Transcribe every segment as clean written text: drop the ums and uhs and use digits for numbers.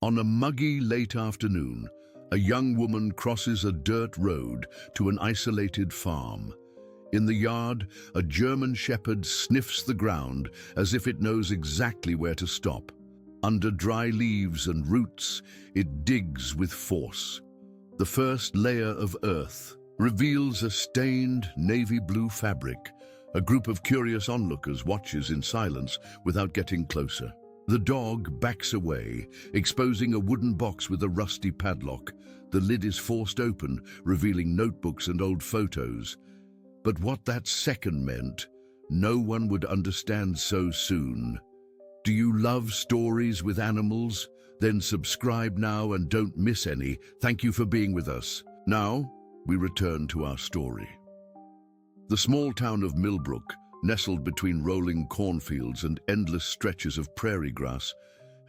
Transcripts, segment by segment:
On a muggy late afternoon, a young woman crosses a dirt road to an isolated farm. In the yard, a German shepherd sniffs the ground as if it knows exactly where to stop. Under dry leaves and roots, it digs with force. The first layer of earth reveals a stained navy blue fabric. A group of curious onlookers watches in silence without getting closer. The dog backs away, exposing a wooden box with a rusty padlock. The lid is forced open, revealing notebooks and old photos. But what that second meant, no one would understand so soon. Do you love stories with animals? Then subscribe now and don't miss any. Thank you for being with us. Now, we return to our story. The small town of Millbrook, nestled between rolling cornfields and endless stretches of prairie grass,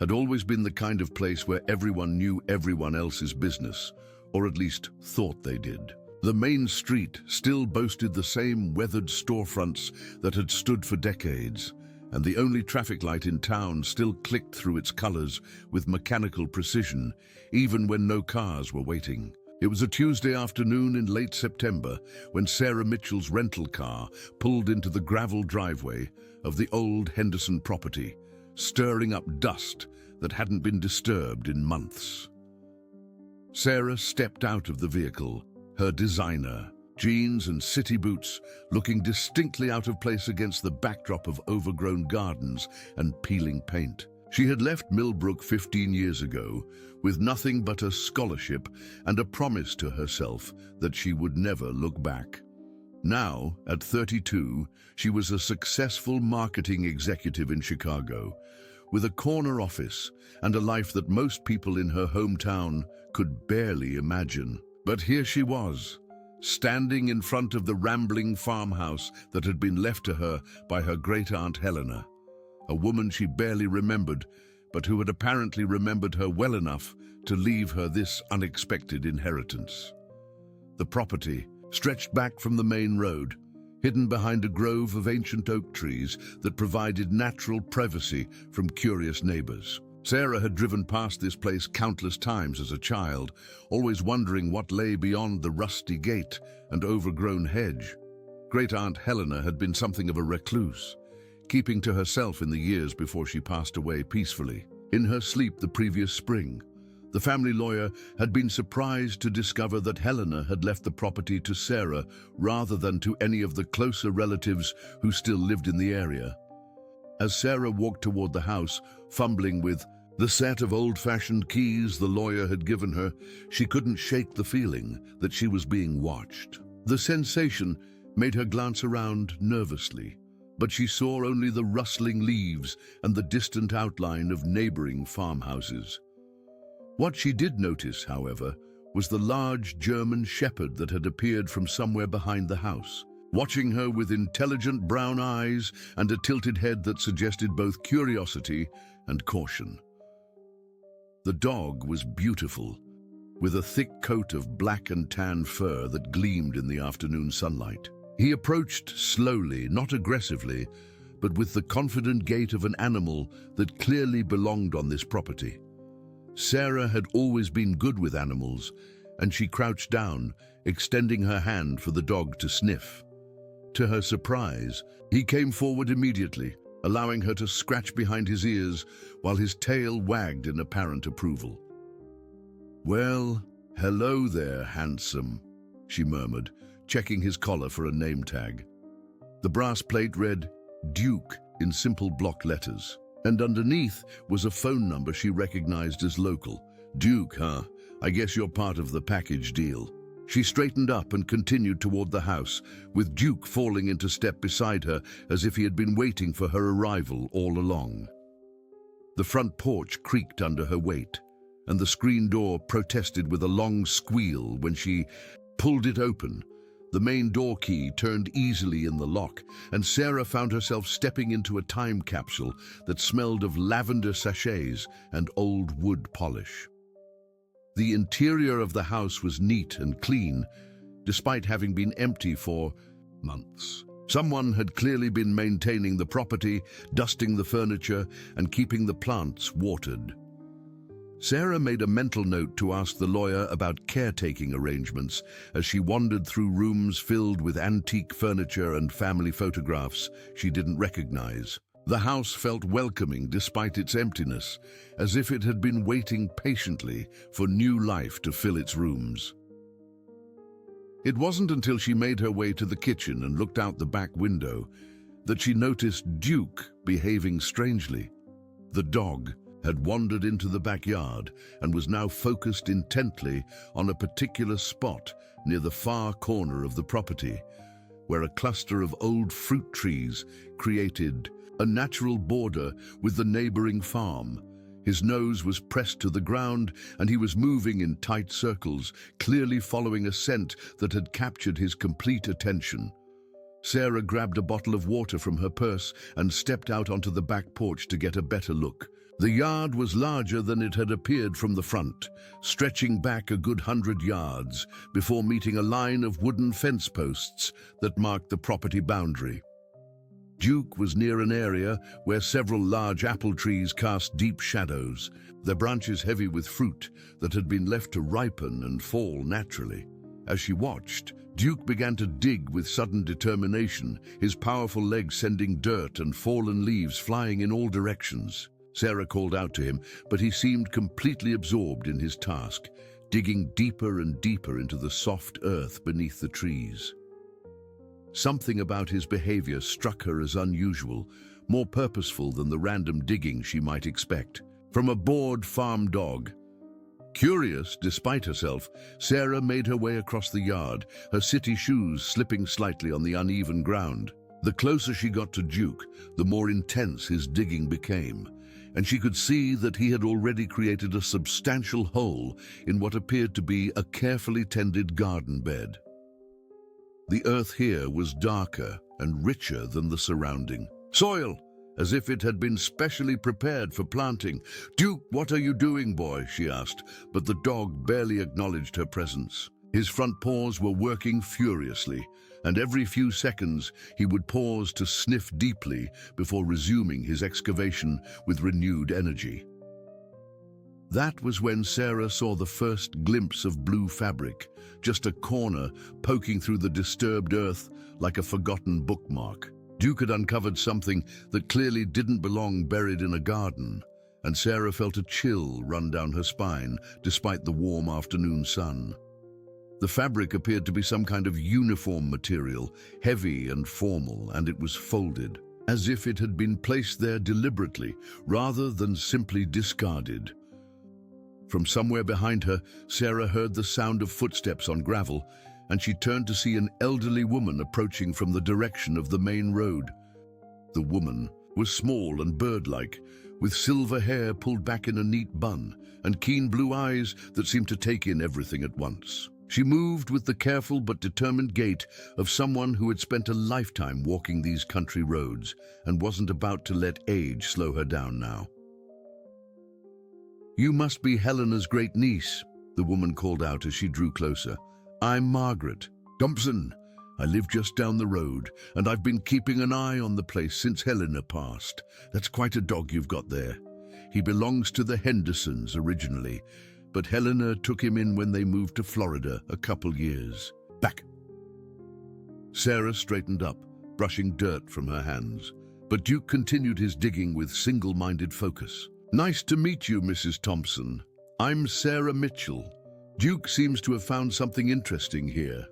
had always been the kind of place where everyone knew everyone else's business, or at least thought they did. The main street still boasted the same weathered storefronts that had stood for decades, and the only traffic light in town still clicked through its colors with mechanical precision, even when no cars were waiting. It was a Tuesday afternoon in late September when Sarah Mitchell's rental car pulled into the gravel driveway of the old Henderson property, stirring up dust that hadn't been disturbed in months. Sarah stepped out of the vehicle, her designer, jeans and city boots looking distinctly out of place against the backdrop of overgrown gardens and peeling paint. She had left Millbrook 15 years ago with nothing but a scholarship and a promise to herself that she would never look back. Now, at 32, she was a successful marketing executive in Chicago, with a corner office and a life that most people in her hometown could barely imagine. But here she was, standing in front of the rambling farmhouse that had been left to her by her great-aunt Helena, a woman she barely remembered, but who had apparently remembered her well enough to leave her this unexpected inheritance. The property stretched back from the main road, hidden behind a grove of ancient oak trees that provided natural privacy from curious neighbors. Sarah had driven past this place countless times as a child, always wondering what lay beyond the rusty gate and overgrown hedge. Great-aunt Helena had been something of a recluse, keeping to herself in the years before she passed away peacefully. In her sleep the previous spring, the family lawyer had been surprised to discover that Helena had left the property to Sarah rather than to any of the closer relatives who still lived in the area. As Sarah walked toward the house, fumbling with the set of old-fashioned keys the lawyer had given her, she couldn't shake the feeling that she was being watched. The sensation made her glance around nervously, but she saw only the rustling leaves and the distant outline of neighboring farmhouses. What she did notice, however, was the large German shepherd that had appeared from somewhere behind the house, watching her with intelligent brown eyes and a tilted head that suggested both curiosity and caution. The dog was beautiful, with a thick coat of black and tan fur that gleamed in the afternoon sunlight. He approached slowly, not aggressively, but with the confident gait of an animal that clearly belonged on this property. Sarah had always been good with animals, and she crouched down, extending her hand for the dog to sniff. To her surprise, he came forward immediately, allowing her to scratch behind his ears while his tail wagged in apparent approval. "Well, hello there, handsome," she murmured, checking his collar for a name tag. The brass plate read Duke in simple block letters, and underneath was a phone number she recognized as local. "Duke, huh? I guess you're part of the package deal." She straightened up and continued toward the house, with Duke falling into step beside her as if he had been waiting for her arrival all along. The front porch creaked under her weight, and the screen door protested with a long squeal when she pulled it open. The main door key turned easily in the lock, and Sarah found herself stepping into a time capsule that smelled of lavender sachets and old wood polish. The interior of the house was neat and clean, despite having been empty for months. Someone had clearly been maintaining the property, dusting the furniture, and keeping the plants watered. Sarah made a mental note to ask the lawyer about caretaking arrangements as she wandered through rooms filled with antique furniture and family photographs she didn't recognize. The house felt welcoming despite its emptiness, as if it had been waiting patiently for new life to fill its rooms. It wasn't until she made her way to the kitchen and looked out the back window that she noticed Duke behaving strangely. The dog had wandered into the backyard and was now focused intently on a particular spot near the far corner of the property, where a cluster of old fruit trees created a natural border with the neighboring farm. His nose was pressed to the ground and he was moving in tight circles, clearly following a scent that had captured his complete attention. Sarah grabbed a bottle of water from her purse and stepped out onto the back porch to get a better look. The yard was larger than it had appeared from the front, stretching back a good 100 yards before meeting a line of wooden fence posts that marked the property boundary. Duke was near an area where several large apple trees cast deep shadows, their branches heavy with fruit that had been left to ripen and fall naturally. As she watched, Duke began to dig with sudden determination, his powerful legs sending dirt and fallen leaves flying in all directions. Sarah called out to him, but he seemed completely absorbed in his task, digging deeper and deeper into the soft earth beneath the trees. Something about his behavior struck her as unusual, more purposeful than the random digging she might expect from a bored farm dog. Curious, despite herself, Sarah made her way across the yard, her city shoes slipping slightly on the uneven ground. The closer she got to Duke, the more intense his digging became, and she could see that he had already created a substantial hole in what appeared to be a carefully tended garden bed. The earth here was darker and richer than the surrounding soil, as if it had been specially prepared for planting. "Duke, what are you doing, boy?" she asked, but the dog barely acknowledged her presence. His front paws were working furiously, and every few seconds he would pause to sniff deeply before resuming his excavation with renewed energy. That was when Sarah saw the first glimpse of blue fabric, just a corner poking through the disturbed earth like a forgotten bookmark. Duke had uncovered something that clearly didn't belong buried in a garden, and Sarah felt a chill run down her spine despite the warm afternoon sun. The fabric appeared to be some kind of uniform material, heavy and formal, and it was folded, as if it had been placed there deliberately rather than simply discarded. From somewhere behind her, Sarah heard the sound of footsteps on gravel, and she turned to see an elderly woman approaching from the direction of the main road. The woman was small and bird-like, with silver hair pulled back in a neat bun, and keen blue eyes that seemed to take in everything at once. She moved with the careful but determined gait of someone who had spent a lifetime walking these country roads and wasn't about to let age slow her down now. "You must be Helena's great niece," the woman called out as she drew closer. "I'm Margaret Thompson. I live just down the road, and I've been keeping an eye on the place since Helena passed. That's quite a dog you've got there. He belongs to the Hendersons originally, but Helena took him in when they moved to Florida a couple years back." Sarah straightened up, brushing dirt from her hands, but Duke continued his digging with single-minded focus. "Nice to meet you, Mrs. Thompson. I'm Sarah Mitchell. Duke seems to have found something interesting here."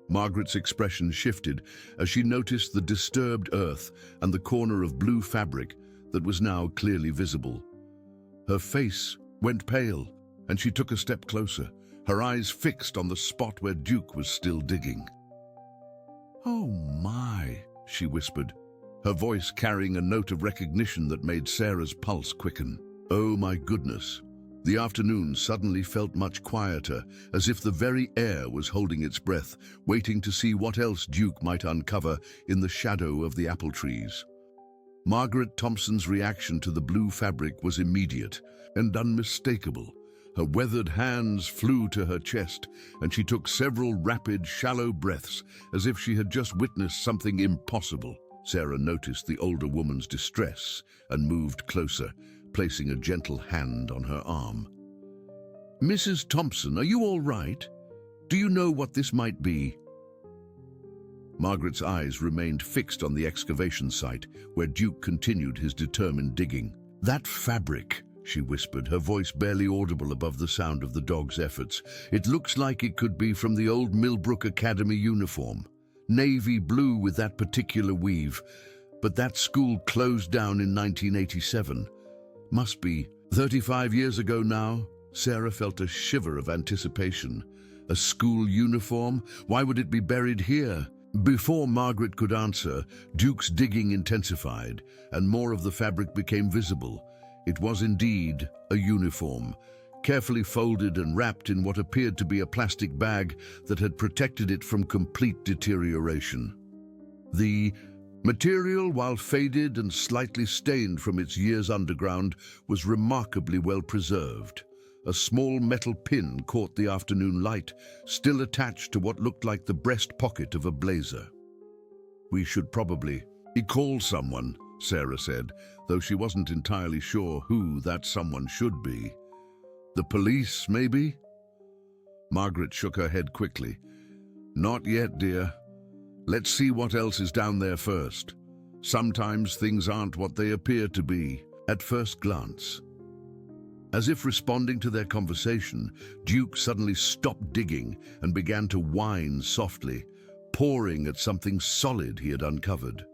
Margaret's expression shifted as she noticed the disturbed earth and the corner of blue fabric that was now clearly visible. Her face went pale, and she took a step closer, her eyes fixed on the spot where Duke was still digging. "Oh my," she whispered, her voice carrying a note of recognition that made Sarah's pulse quicken. "Oh my goodness." The afternoon suddenly felt much quieter, as if the very air was holding its breath, waiting to see what else Duke might uncover in the shadow of the apple trees. Margaret Thompson's reaction to the blue fabric was immediate and unmistakable. Her weathered hands flew to her chest, and she took several rapid, shallow breaths, as if she had just witnessed something impossible. Sarah noticed the older woman's distress and moved closer, placing a gentle hand on her arm. "Mrs. Thompson, are you all right? Do you know what this might be?" Margaret's eyes remained fixed on the excavation site, where Duke continued his determined digging. "That fabric," she whispered, her voice barely audible above the sound of the dog's efforts. "It looks like it could be from the old Millbrook Academy uniform. Navy blue with that particular weave. But that school closed down in 1987. Must be 35 years ago now." Sarah felt a shiver of anticipation. A school uniform? Why would it be buried here? Before Margaret could answer, Duke's digging intensified, and more of the fabric became visible. It was indeed a uniform, carefully folded and wrapped in what appeared to be a plastic bag that had protected it from complete deterioration. The material, while faded and slightly stained from its years underground, was remarkably well preserved. A small metal pin caught the afternoon light, still attached to what looked like the breast pocket of a blazer. "We should probably call someone," Sarah said, though she wasn't entirely sure who that someone should be. "The police, maybe?" Margaret shook her head quickly. "Not yet, dear. Let's see what else is down there first. Sometimes things aren't what they appear to be at first glance." As if responding to their conversation, Duke suddenly stopped digging and began to whine softly, pawing at something solid he had uncovered.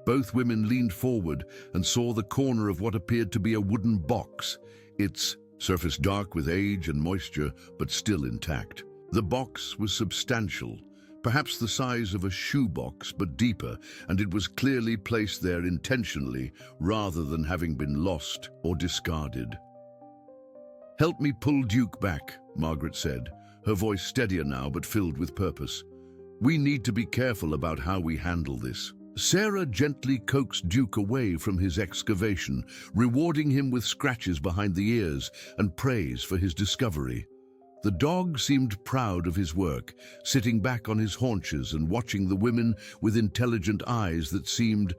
Both women leaned forward and saw the corner of what appeared to be a wooden box, its surface dark with age and moisture, but still intact. The box was substantial, perhaps the size of a shoebox but deeper, and it was clearly placed there intentionally rather than having been lost or discarded. "Help me pull Duke back," Margaret said, her voice steadier now but filled with purpose. "We need to be careful about how we handle this." Sarah gently coaxed Duke away from his excavation, rewarding him with scratches behind the ears and praise for his discovery. The dog seemed proud of his work, sitting back on his haunches and watching the women with intelligent eyes that seemed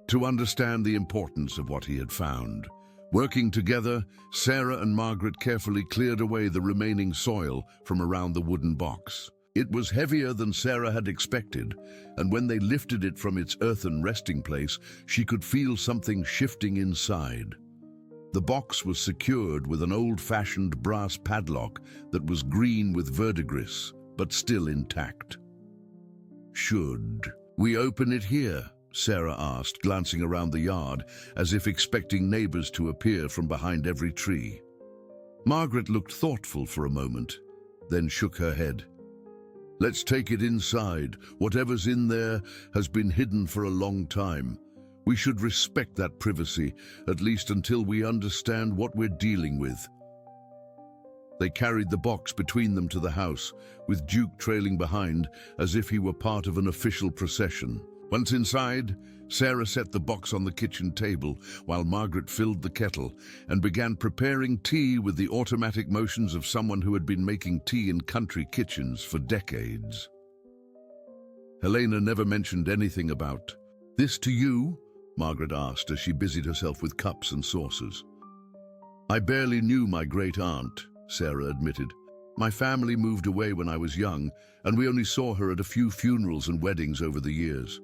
to understand the importance of what he had found. Working together, Sarah and Margaret carefully cleared away the remaining soil from around the wooden box. It was heavier than Sarah had expected, and when they lifted it from its earthen resting place, she could feel something shifting inside. The box was secured with an old-fashioned brass padlock that was green with verdigris, but still intact. "Should we open it here?" Sarah asked, glancing around the yard, as if expecting neighbors to appear from behind every tree. Margaret looked thoughtful for a moment, then shook her head. "Let's take it inside. Whatever's in there has been hidden for a long time. We should respect that privacy, at least until we understand what we're dealing with." They carried the box between them to the house, with Duke trailing behind, as if he were part of an official procession. Once inside, Sarah set the box on the kitchen table while Margaret filled the kettle and began preparing tea with the automatic motions of someone who had been making tea in country kitchens for decades. "Helena never mentioned anything about this to you?" Margaret asked as she busied herself with cups and saucers. "I barely knew my great-aunt," Sarah admitted. "My family moved away when I was young, and we only saw her at a few funerals and weddings over the years.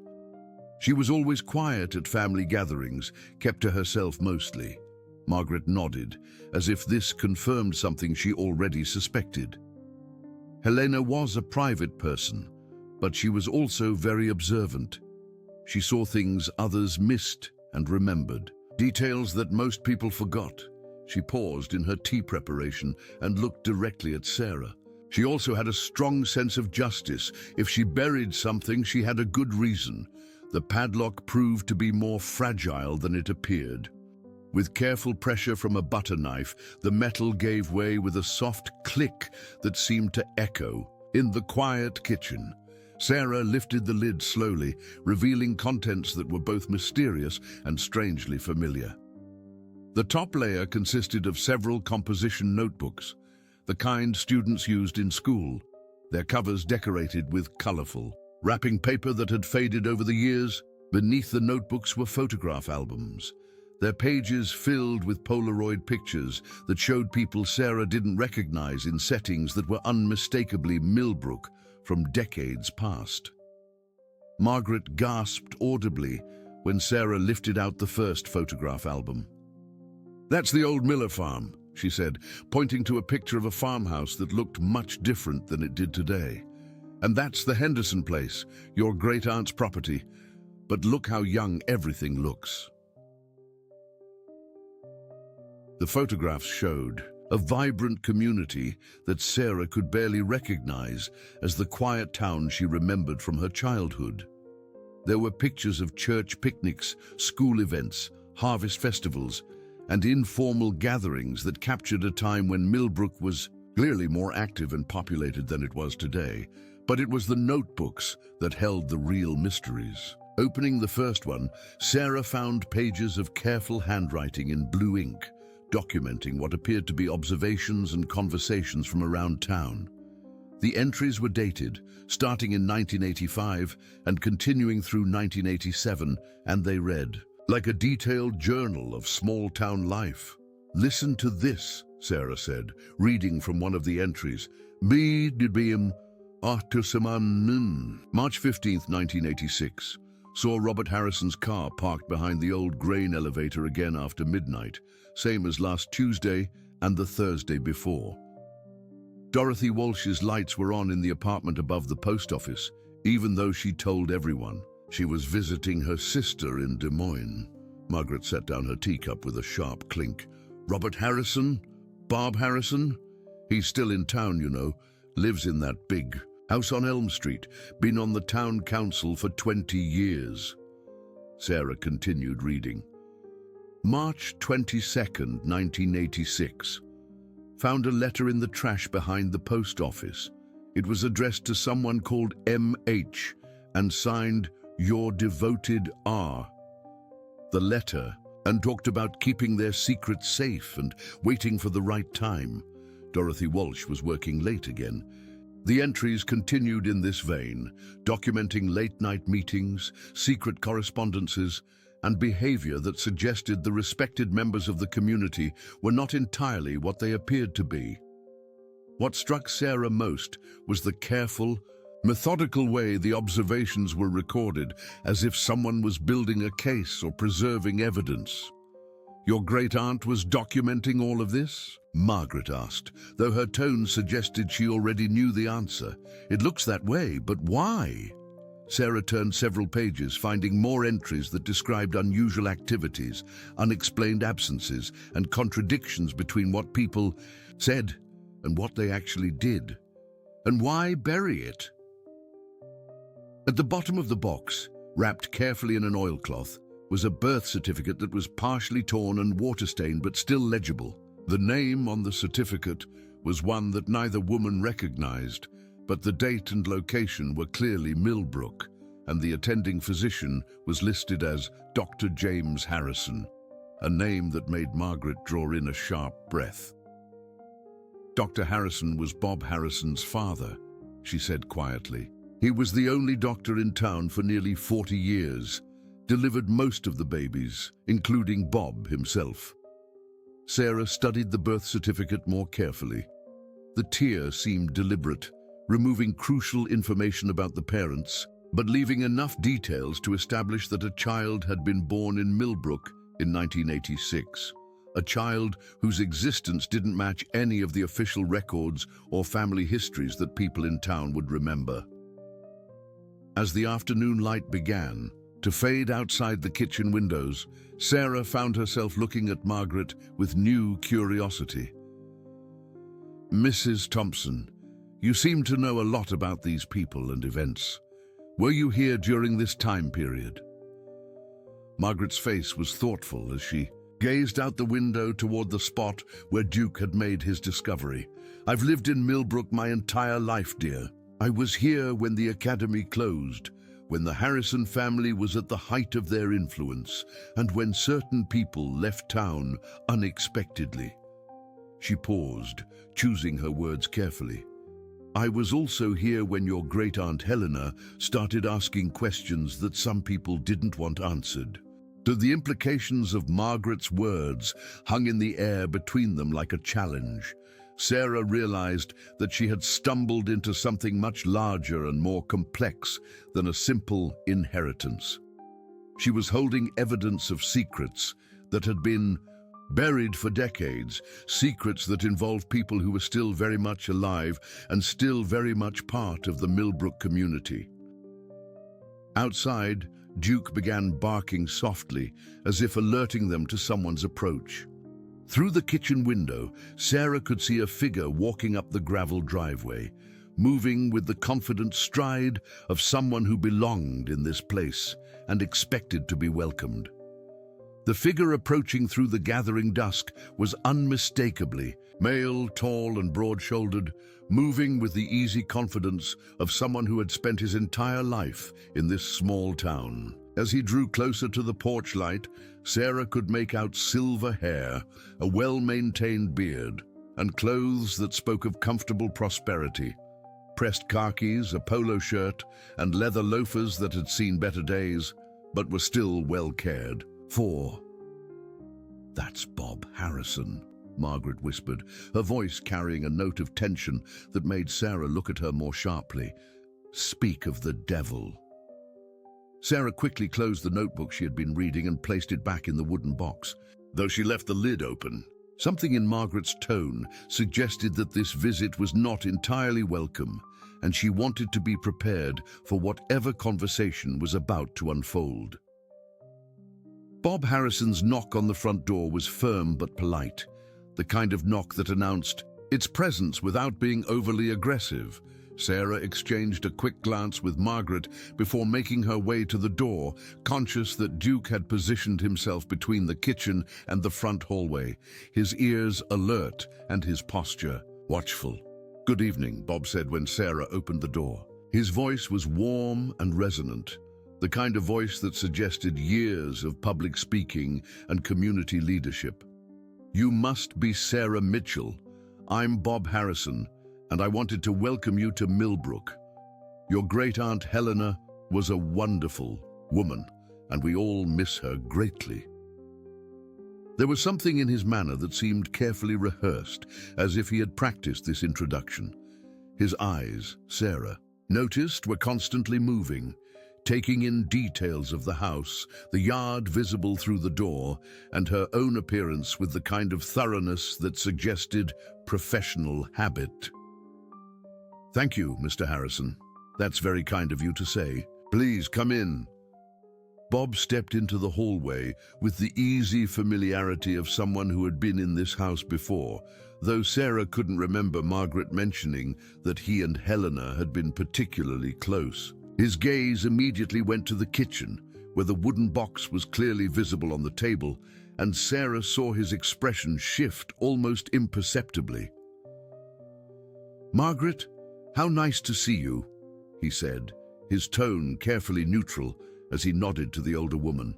She was always quiet at family gatherings, kept to herself mostly." Margaret nodded, as if this confirmed something she already suspected. Helena was a private person, but she was also very observant. She saw things others missed and remembered, details that most people forgot. She paused in her tea preparation and looked directly at Sarah. She also had a strong sense of justice. If she buried something, she had a good reason. The padlock proved to be more fragile than it appeared. With careful pressure from a butter knife, the metal gave way with a soft click that seemed to echo in the quiet kitchen. Sarah lifted the lid slowly, revealing contents that were both mysterious and strangely familiar. The top layer consisted of several composition notebooks, the kind students used in school, their covers decorated with colorful wrapping paper that had faded over the years. Beneath the notebooks were photograph albums, their pages filled with Polaroid pictures that showed people Sarah didn't recognize in settings that were unmistakably Millbrook from decades past. Margaret gasped audibly when Sarah lifted out the first photograph album. "That's the old Miller farm," she said, pointing to a picture of a farmhouse that looked much different than it did today. "And that's the Henderson place, your great-aunt's property. But look how young everything looks." The photographs showed a vibrant community that Sarah could barely recognize as the quiet town she remembered from her childhood. There were pictures of church picnics, school events, harvest festivals, and informal gatherings that captured a time when Millbrook was clearly more active and populated than it was today. But it was the notebooks that held the real mysteries. Opening the first one, Sarah found pages of careful handwriting in blue ink, documenting what appeared to be observations and conversations from around town. The entries were dated, starting in 1985 and continuing through 1987, and they read, like a detailed journal of small-town life. "Listen to this," Sarah said, reading from one of the entries. March 15th, 1986. Saw Robert Harrison's car parked behind the old grain elevator again after midnight, same as last Tuesday and the Thursday before. Dorothy Walsh's lights were on in the apartment above the post office, even though she told everyone she was visiting her sister in Des Moines. Margaret set down her teacup with a sharp clink. "Robert Harrison? Bob Harrison? He's still in town, you know. Lives in that big house on Elm Street. Been on the town council for 20 years. Sarah continued reading. March 22nd, 1986. Found a letter in the trash behind the post office. It was addressed to someone called M.H. and signed, "Your devoted R." The letter, and talked about keeping their secret safe and waiting for the right time. Dorothy Walsh was working late again. The entries continued in this vein, documenting late-night meetings, secret correspondences, and behavior that suggested the respected members of the community were not entirely what they appeared to be. What struck Sarah most was the careful, methodical way the observations were recorded, as if someone was building a case or preserving evidence. "Your great-aunt was documenting all of this?" Margaret asked, though her tone suggested she already knew the answer. "It looks that way, but why?" Sarah turned several pages, finding more entries that described unusual activities, unexplained absences, and contradictions between what people said and what they actually did. And why bury it? At the bottom of the box, wrapped carefully in an oilcloth, was a birth certificate that was partially torn and water-stained but still legible. The name on the certificate was one that neither woman recognized, but the date and location were clearly Millbrook, and the attending physician was listed as Dr. James Harrison, a name that made Margaret draw in a sharp breath. Dr. Harrison was Bob Harrison's father, she said quietly. He was the only doctor in town for nearly 40 years, delivered most of the babies, including Bob himself. Sarah studied the birth certificate more carefully. The tear seemed deliberate, removing crucial information about the parents, but leaving enough details to establish that a child had been born in Millbrook in 1986, a child whose existence didn't match any of the official records or family histories that people in town would remember. As the afternoon light began to fade outside the kitchen windows, Sarah found herself looking at Margaret with new curiosity. "Mrs. Thompson, you seem to know a lot about these people and events. Were you here during this time period?" Margaret's face was thoughtful as she gazed out the window toward the spot where Duke had made his discovery. "I've lived in Millbrook my entire life, dear. I was here when the academy closed, when the Harrison family was at the height of their influence, and when certain people left town unexpectedly." She paused, choosing her words carefully. "I was also here when your great-aunt Helena started asking questions that some people didn't want answered." So the implications of Margaret's words hung in the air between them like a challenge. Sarah realized that she had stumbled into something much larger and more complex than a simple inheritance. She was holding evidence of secrets that had been buried for decades, secrets that involved people who were still very much alive and still very much part of the Millbrook community. Outside, Duke began barking softly, as if alerting them to someone's approach. Through the kitchen window, Sarah could see a figure walking up the gravel driveway, moving with the confident stride of someone who belonged in this place and expected to be welcomed. The figure approaching through the gathering dusk was unmistakably male, tall and broad-shouldered, moving with the easy confidence of someone who had spent his entire life in this small town. As he drew closer to the porch light, Sarah could make out silver hair, a well-maintained beard, and clothes that spoke of comfortable prosperity. Pressed khakis, a polo shirt, and leather loafers that had seen better days, but were still well cared for. "That's Bob Harrison," Margaret whispered, her voice carrying a note of tension that made Sarah look at her more sharply. "Speak of the devil." Sarah quickly closed the notebook she had been reading and placed it back in the wooden box, though she left the lid open. Something in Margaret's tone suggested that this visit was not entirely welcome, and she wanted to be prepared for whatever conversation was about to unfold. Bob Harrison's knock on the front door was firm but polite, the kind of knock that announced its presence without being overly aggressive. Sarah exchanged a quick glance with Margaret before making her way to the door, conscious that Duke had positioned himself between the kitchen and the front hallway, his ears alert and his posture watchful. "Good evening," Bob said when Sarah opened the door. His voice was warm and resonant, the kind of voice that suggested years of public speaking and community leadership. "You must be Sarah Mitchell. I'm Bob Harrison, and I wanted to welcome you to Millbrook. Your great-aunt Helena was a wonderful woman, and we all miss her greatly." There was something in his manner that seemed carefully rehearsed, as if he had practiced this introduction. His eyes, Sarah noticed, were constantly moving, taking in details of the house, the yard visible through the door, and her own appearance with the kind of thoroughness that suggested professional habit. "Thank you, Mr. Harrison. That's very kind of you to say. Please come in." Bob stepped into the hallway with the easy familiarity of someone who had been in this house before, though Sarah couldn't remember Margaret mentioning that he and Helena had been particularly close. His gaze immediately went to the kitchen, where the wooden box was clearly visible on the table, and Sarah saw his expression shift almost imperceptibly. "Margaret, how nice to see you," he said, his tone carefully neutral as he nodded to the older woman.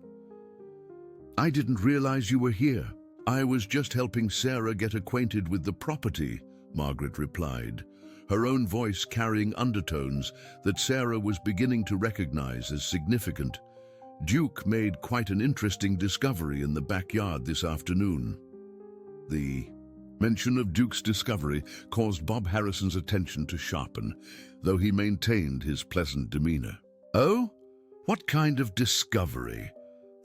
"I didn't realize you were here. I was just helping Sarah get acquainted with the property," Margaret replied, her own voice carrying undertones that Sarah was beginning to recognize as significant. "Duke made quite an interesting discovery in the backyard this afternoon." The mention of Duke's discovery caused Bob Harrison's attention to sharpen, though he maintained his pleasant demeanor. "Oh? What kind of discovery?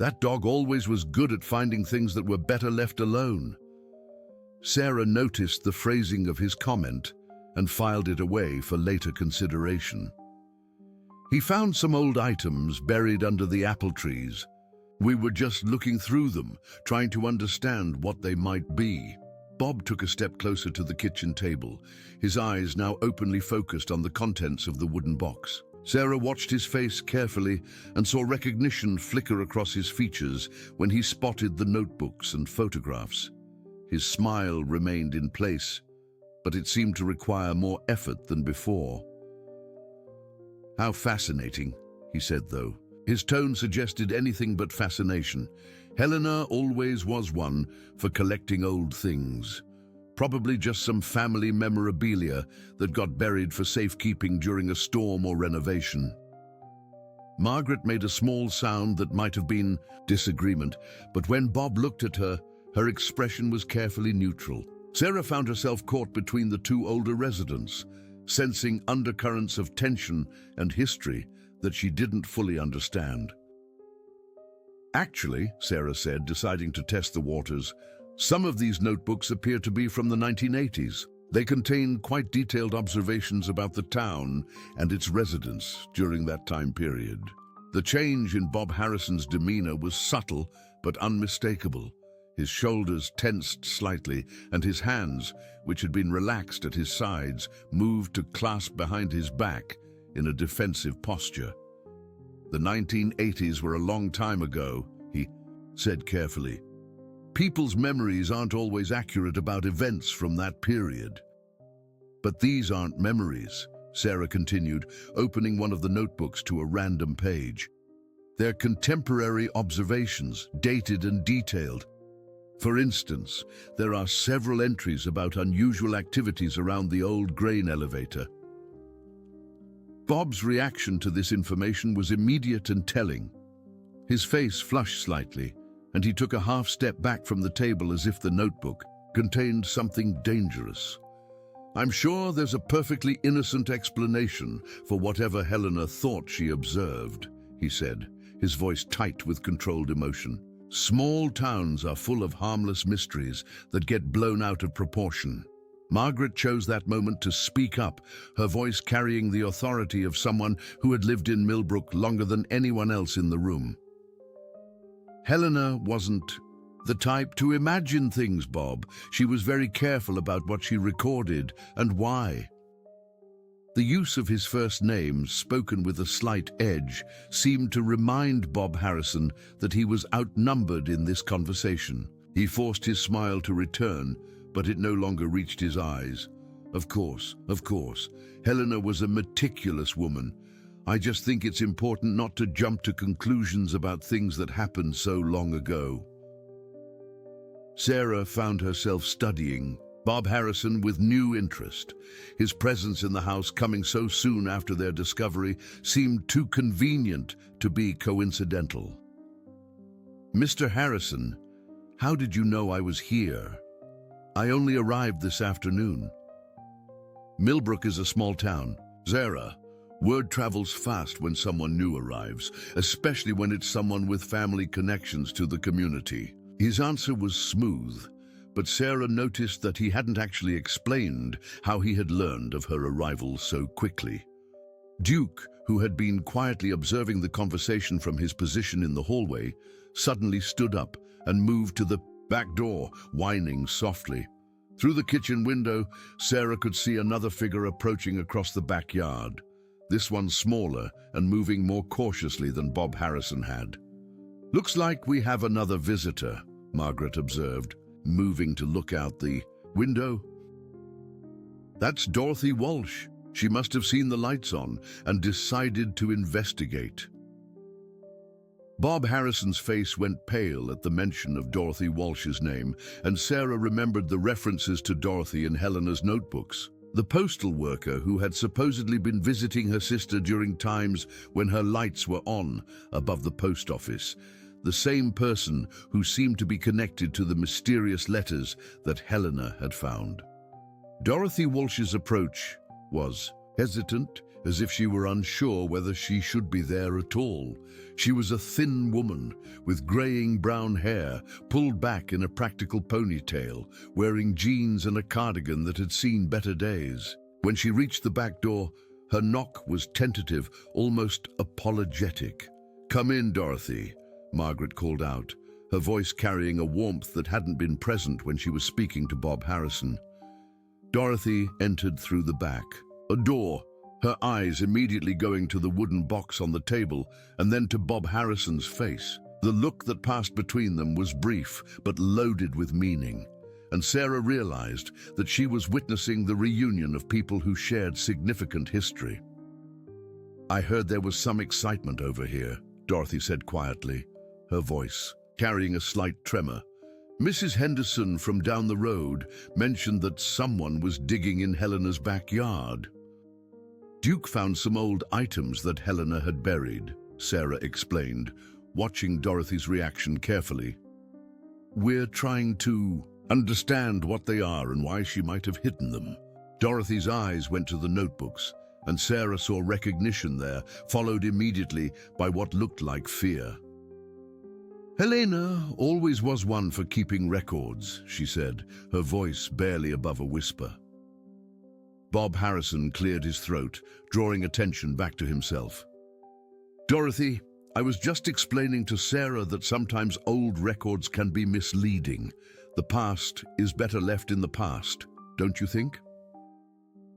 That dog always was good at finding things that were better left alone." Sarah noticed the phrasing of his comment and filed it away for later consideration. "He found some old items buried under the apple trees. We were just looking through them, trying to understand what they might be." Bob took a step closer to the kitchen table, his eyes now openly focused on the contents of the wooden box. Sarah watched his face carefully and saw recognition flicker across his features when he spotted the notebooks and photographs. His smile remained in place, but it seemed to require more effort than before. "How fascinating," he said, though. His tone suggested anything but fascination. Helena always was one for collecting old things. Probably just some family memorabilia that got buried for safekeeping during a storm or renovation. Margaret made a small sound that might have been disagreement, but when Bob looked at her, her expression was carefully neutral. Sarah found herself caught between the two older residents, sensing undercurrents of tension and history that she didn't fully understand. "Actually," Sarah said, deciding to test the waters, "some of these notebooks appear to be from the 1980s. They contain quite detailed observations about the town and its residents during that time period." The change in Bob Harrison's demeanor was subtle but unmistakable. His shoulders tensed slightly, and his hands, which had been relaxed at his sides, moved to clasp behind his back in a defensive posture. "The 1980s were a long time ago," he said carefully. "People's memories aren't always accurate about events from that period." "But these aren't memories," Sarah continued, opening one of the notebooks to a random page. "They're contemporary observations, dated and detailed. For instance, there are several entries about unusual activities around the old grain elevator." Bob's reaction to this information was immediate and telling. His face flushed slightly, and he took a half step back from the table as if the notebook contained something dangerous. "I'm sure there's a perfectly innocent explanation for whatever Helena thought she observed," he said, his voice tight with controlled emotion. "Small towns are full of harmless mysteries that get blown out of proportion." Margaret chose that moment to speak up, her voice carrying the authority of someone who had lived in Millbrook longer than anyone else in the room. "Helena wasn't the type to imagine things, Bob. She was very careful about what she recorded and why." The use of his first name, spoken with a slight edge, seemed to remind Bob Harrison that he was outnumbered in this conversation. He forced his smile to return, but it no longer reached his eyes. Of course. Helena was a meticulous woman. I just think it's important not to jump to conclusions about things that happened so long ago." Sarah found herself studying Bob Harrison with new interest. His presence in the house coming so soon after their discovery seemed too convenient to be coincidental. "Mr. Harrison, how did you know I was here?" "I only arrived this afternoon." Millbrook is a small town. Sarah, word travels fast when someone new arrives, especially when it's someone with family connections to the community. His answer was smooth, but Sarah noticed that he hadn't actually explained how he had learned of her arrival so quickly. Duke, who had been quietly observing the conversation from his position in the hallway, suddenly stood up and moved to the back door, whining softly. Through the kitchen window, Sarah could see another figure approaching across the backyard, this one smaller and moving more cautiously than Bob Harrison had. "Looks like we have another visitor," Margaret observed, moving to look out the window. "That's Dorothy Walsh. She must have seen the lights on and decided to investigate." Bob Harrison's face went pale at the mention of Dorothy Walsh's name, and Sarah remembered the references to Dorothy in Helena's notebooks. The postal worker who had supposedly been visiting her sister during times when her lights were on above the post office. The same person who seemed to be connected to the mysterious letters that Helena had found. Dorothy Walsh's approach was hesitant, as if she were unsure whether she should be there at all. She was a thin woman with graying brown hair pulled back in a practical ponytail, wearing jeans and a cardigan that had seen better days. When she reached the back door, her knock was tentative, almost apologetic. "Come in, Dorothy," Margaret called out, her voice carrying a warmth that hadn't been present when she was speaking to Bob Harrison. Dorothy entered through the back. A door, her eyes immediately going to the wooden box on the table and then to Bob Harrison's face. The look that passed between them was brief but loaded with meaning, and Sarah realized that she was witnessing the reunion of people who shared significant history. "I heard there was some excitement over here," Dorothy said quietly, her voice carrying a slight tremor. "Mrs. Henderson from down the road mentioned that someone was digging in Helena's backyard." "Duke found some old items that Helena had buried," Sarah explained, watching Dorothy's reaction carefully. "We're trying to understand what they are and why she might have hidden them." Dorothy's eyes went to the notebooks, and Sarah saw recognition there, followed immediately by what looked like fear. "Helena always was one for keeping records," she said, her voice barely above a whisper. Bob Harrison cleared his throat, drawing attention back to himself. "Dorothy, I was just explaining to Sarah that sometimes old records can be misleading. The past is better left in the past, don't you think?"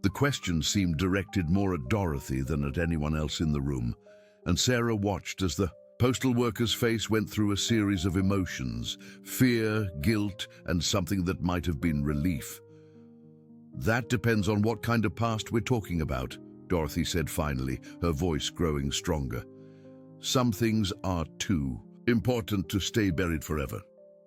The question seemed directed more at Dorothy than at anyone else in the room, and Sarah watched as the postal worker's face went through a series of emotions: fear, guilt, and something that might have been relief. "That depends on what kind of past we're talking about," Dorothy said finally, her voice growing stronger. "Some things are too important to stay buried forever."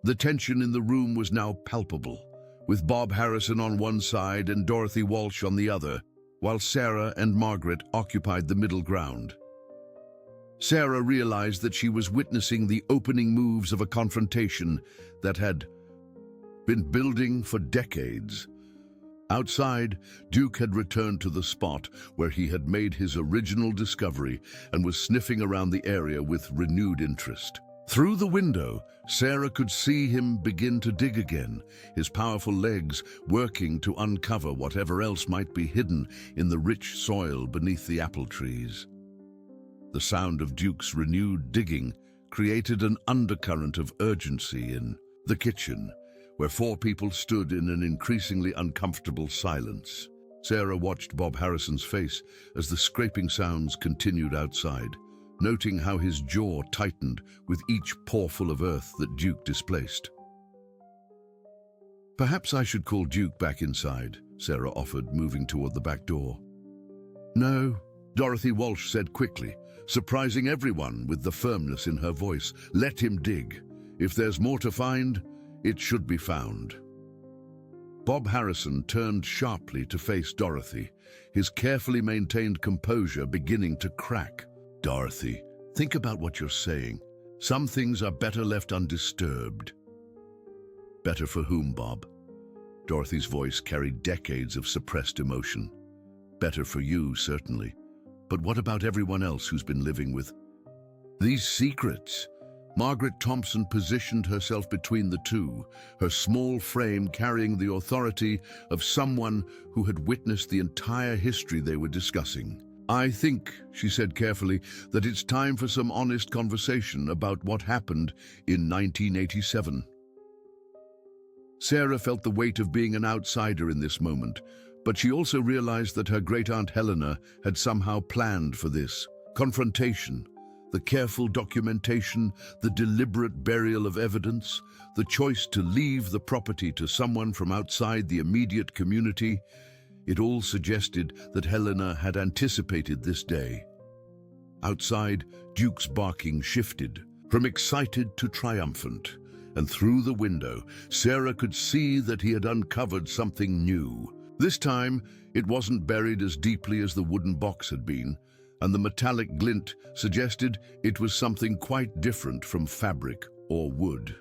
The tension in the room was now palpable, with Bob Harrison on one side and Dorothy Walsh on the other, while Sarah and Margaret occupied the middle ground. Sarah realized that she was witnessing the opening moves of a confrontation that had been building for decades. Outside, Duke had returned to the spot where he had made his original discovery and was sniffing around the area with renewed interest. Through the window, Sarah could see him begin to dig again, his powerful legs working to uncover whatever else might be hidden in the rich soil beneath the apple trees. The sound of Duke's renewed digging created an undercurrent of urgency in the kitchen, where four people stood in an increasingly uncomfortable silence. Sarah watched Bob Harrison's face as the scraping sounds continued outside, noting how his jaw tightened with each pawful of earth that Duke displaced. "Perhaps I should call Duke back inside," Sarah offered, moving toward the back door. "No," Dorothy Walsh said quickly, surprising everyone with the firmness in her voice. "Let him dig. If there's more to find, it should be found." Bob Harrison turned sharply to face Dorothy, his carefully maintained composure beginning to crack. "Dorothy, think about what you're saying. Some things are better left undisturbed." "Better for whom, Bob?" Dorothy's voice carried decades of suppressed emotion. "Better for you, certainly. But what about everyone else who's been living with these secrets?" Margaret Thompson positioned herself between the two, her small frame carrying the authority of someone who had witnessed the entire history they were discussing. "I think," she said carefully, "that it's time for some honest conversation about what happened in 1987. Sarah felt the weight of being an outsider in this moment, but she also realized that her great-aunt Helena had somehow planned for this confrontation. The careful documentation, the deliberate burial of evidence, the choice to leave the property to someone from outside the immediate community, it all suggested that Helena had anticipated this day. Outside, Duke's barking shifted, from excited to triumphant, and through the window, Sarah could see that he had uncovered something new. This time, it wasn't buried as deeply as the wooden box had been, and the metallic glint suggested it was something quite different from fabric or wood.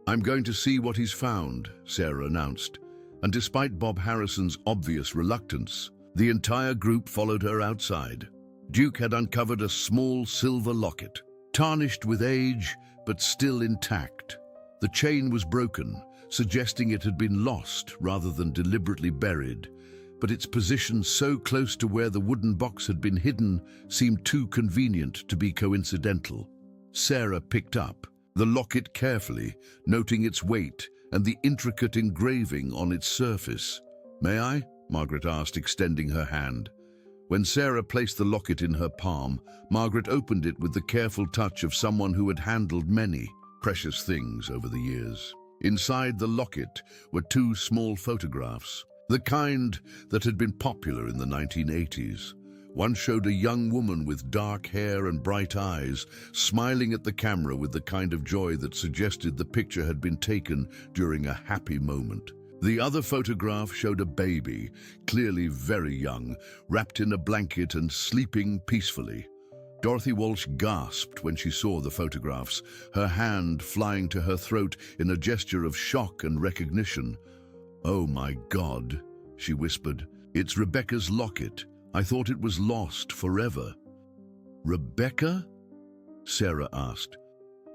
"I'm going to see what he's found," Sarah announced, and despite Bob Harrison's obvious reluctance, the entire group followed her outside. Duke had uncovered a small silver locket, tarnished with age but still intact. The chain was broken, suggesting it had been lost rather than deliberately buried, but its position so close to where the wooden box had been hidden seemed too convenient to be coincidental. Sarah picked up the locket carefully, noting its weight and the intricate engraving on its surface. "May I?" Margaret asked, extending her hand. When Sarah placed the locket in her palm, Margaret opened it with the careful touch of someone who had handled many precious things over the years. Inside the locket were two small photographs, the kind that had been popular in the 1980s. One showed a young woman with dark hair and bright eyes, smiling at the camera with the kind of joy that suggested the picture had been taken during a happy moment. The other photograph showed a baby, clearly very young, wrapped in a blanket and sleeping peacefully. Dorothy Walsh gasped when she saw the photographs, her hand flying to her throat in a gesture of shock and recognition. "Oh my God," she whispered. "It's Rebecca's locket. I thought it was lost forever." "Rebecca?" Sarah asked,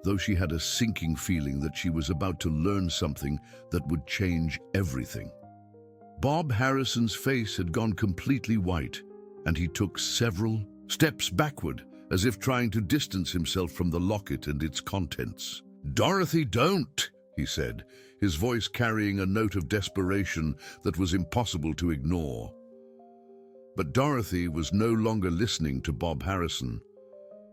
though she had a sinking feeling that she was about to learn something that would change everything. Bob Harrison's face had gone completely white, and he took several steps backward, as if trying to distance himself from the locket and its contents. "Dorothy, don't," he said, his voice carrying a note of desperation that was impossible to ignore. But Dorothy was no longer listening to Bob Harrison.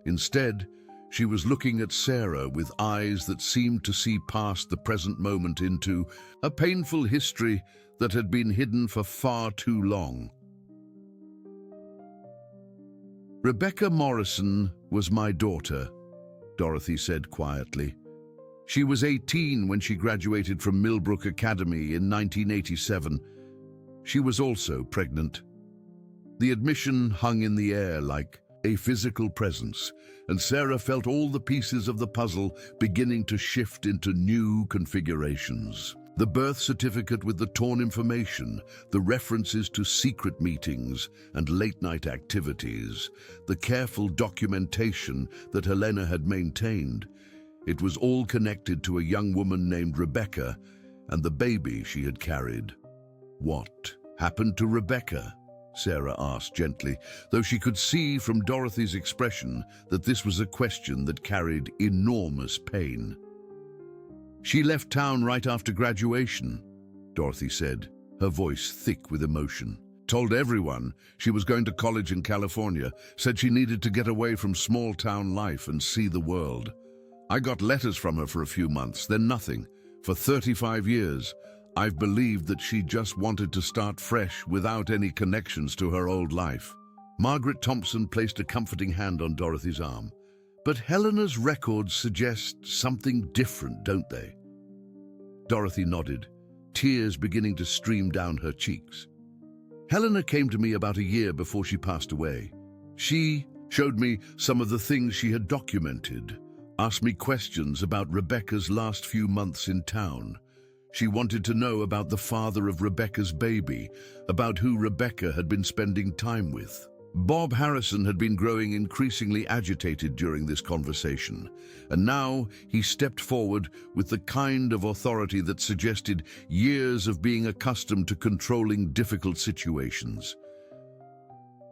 Instead, she was looking at Sarah with eyes that seemed to see past the present moment into a painful history that had been hidden for far too long. "Rebecca Morrison was my daughter," Dorothy said quietly. "She was 18 when she graduated from Millbrook Academy in 1987. She was also pregnant." The admission hung in the air like a physical presence, and Sarah felt all the pieces of the puzzle beginning to shift into new configurations. The birth certificate with the torn information, the references to secret meetings and late-night activities, the careful documentation that Helena had maintained. It was all connected to a young woman named Rebecca and the baby she had carried. "What happened to Rebecca?" Sarah asked gently, though she could see from Dorothy's expression that this was a question that carried enormous pain. "She left town right after graduation," Dorothy said, her voice thick with emotion. "Told everyone she was going to college in California, said she needed to get away from small-town life and see the world. I got letters from her for a few months, then nothing. For 35 years, I've believed that she just wanted to start fresh without any connections to her old life." Margaret Thompson placed a comforting hand on Dorothy's arm. "But Helena's records suggest something different, don't they?" Dorothy nodded, tears beginning to stream down her cheeks. "Helena came to me about a year before she passed away. She showed me some of the things she had documented, asked me questions about Rebecca's last few months in town. She wanted to know about the father of Rebecca's baby, about who Rebecca had been spending time with." Bob Harrison had been growing increasingly agitated during this conversation, and now he stepped forward with the kind of authority that suggested years of being accustomed to controlling difficult situations.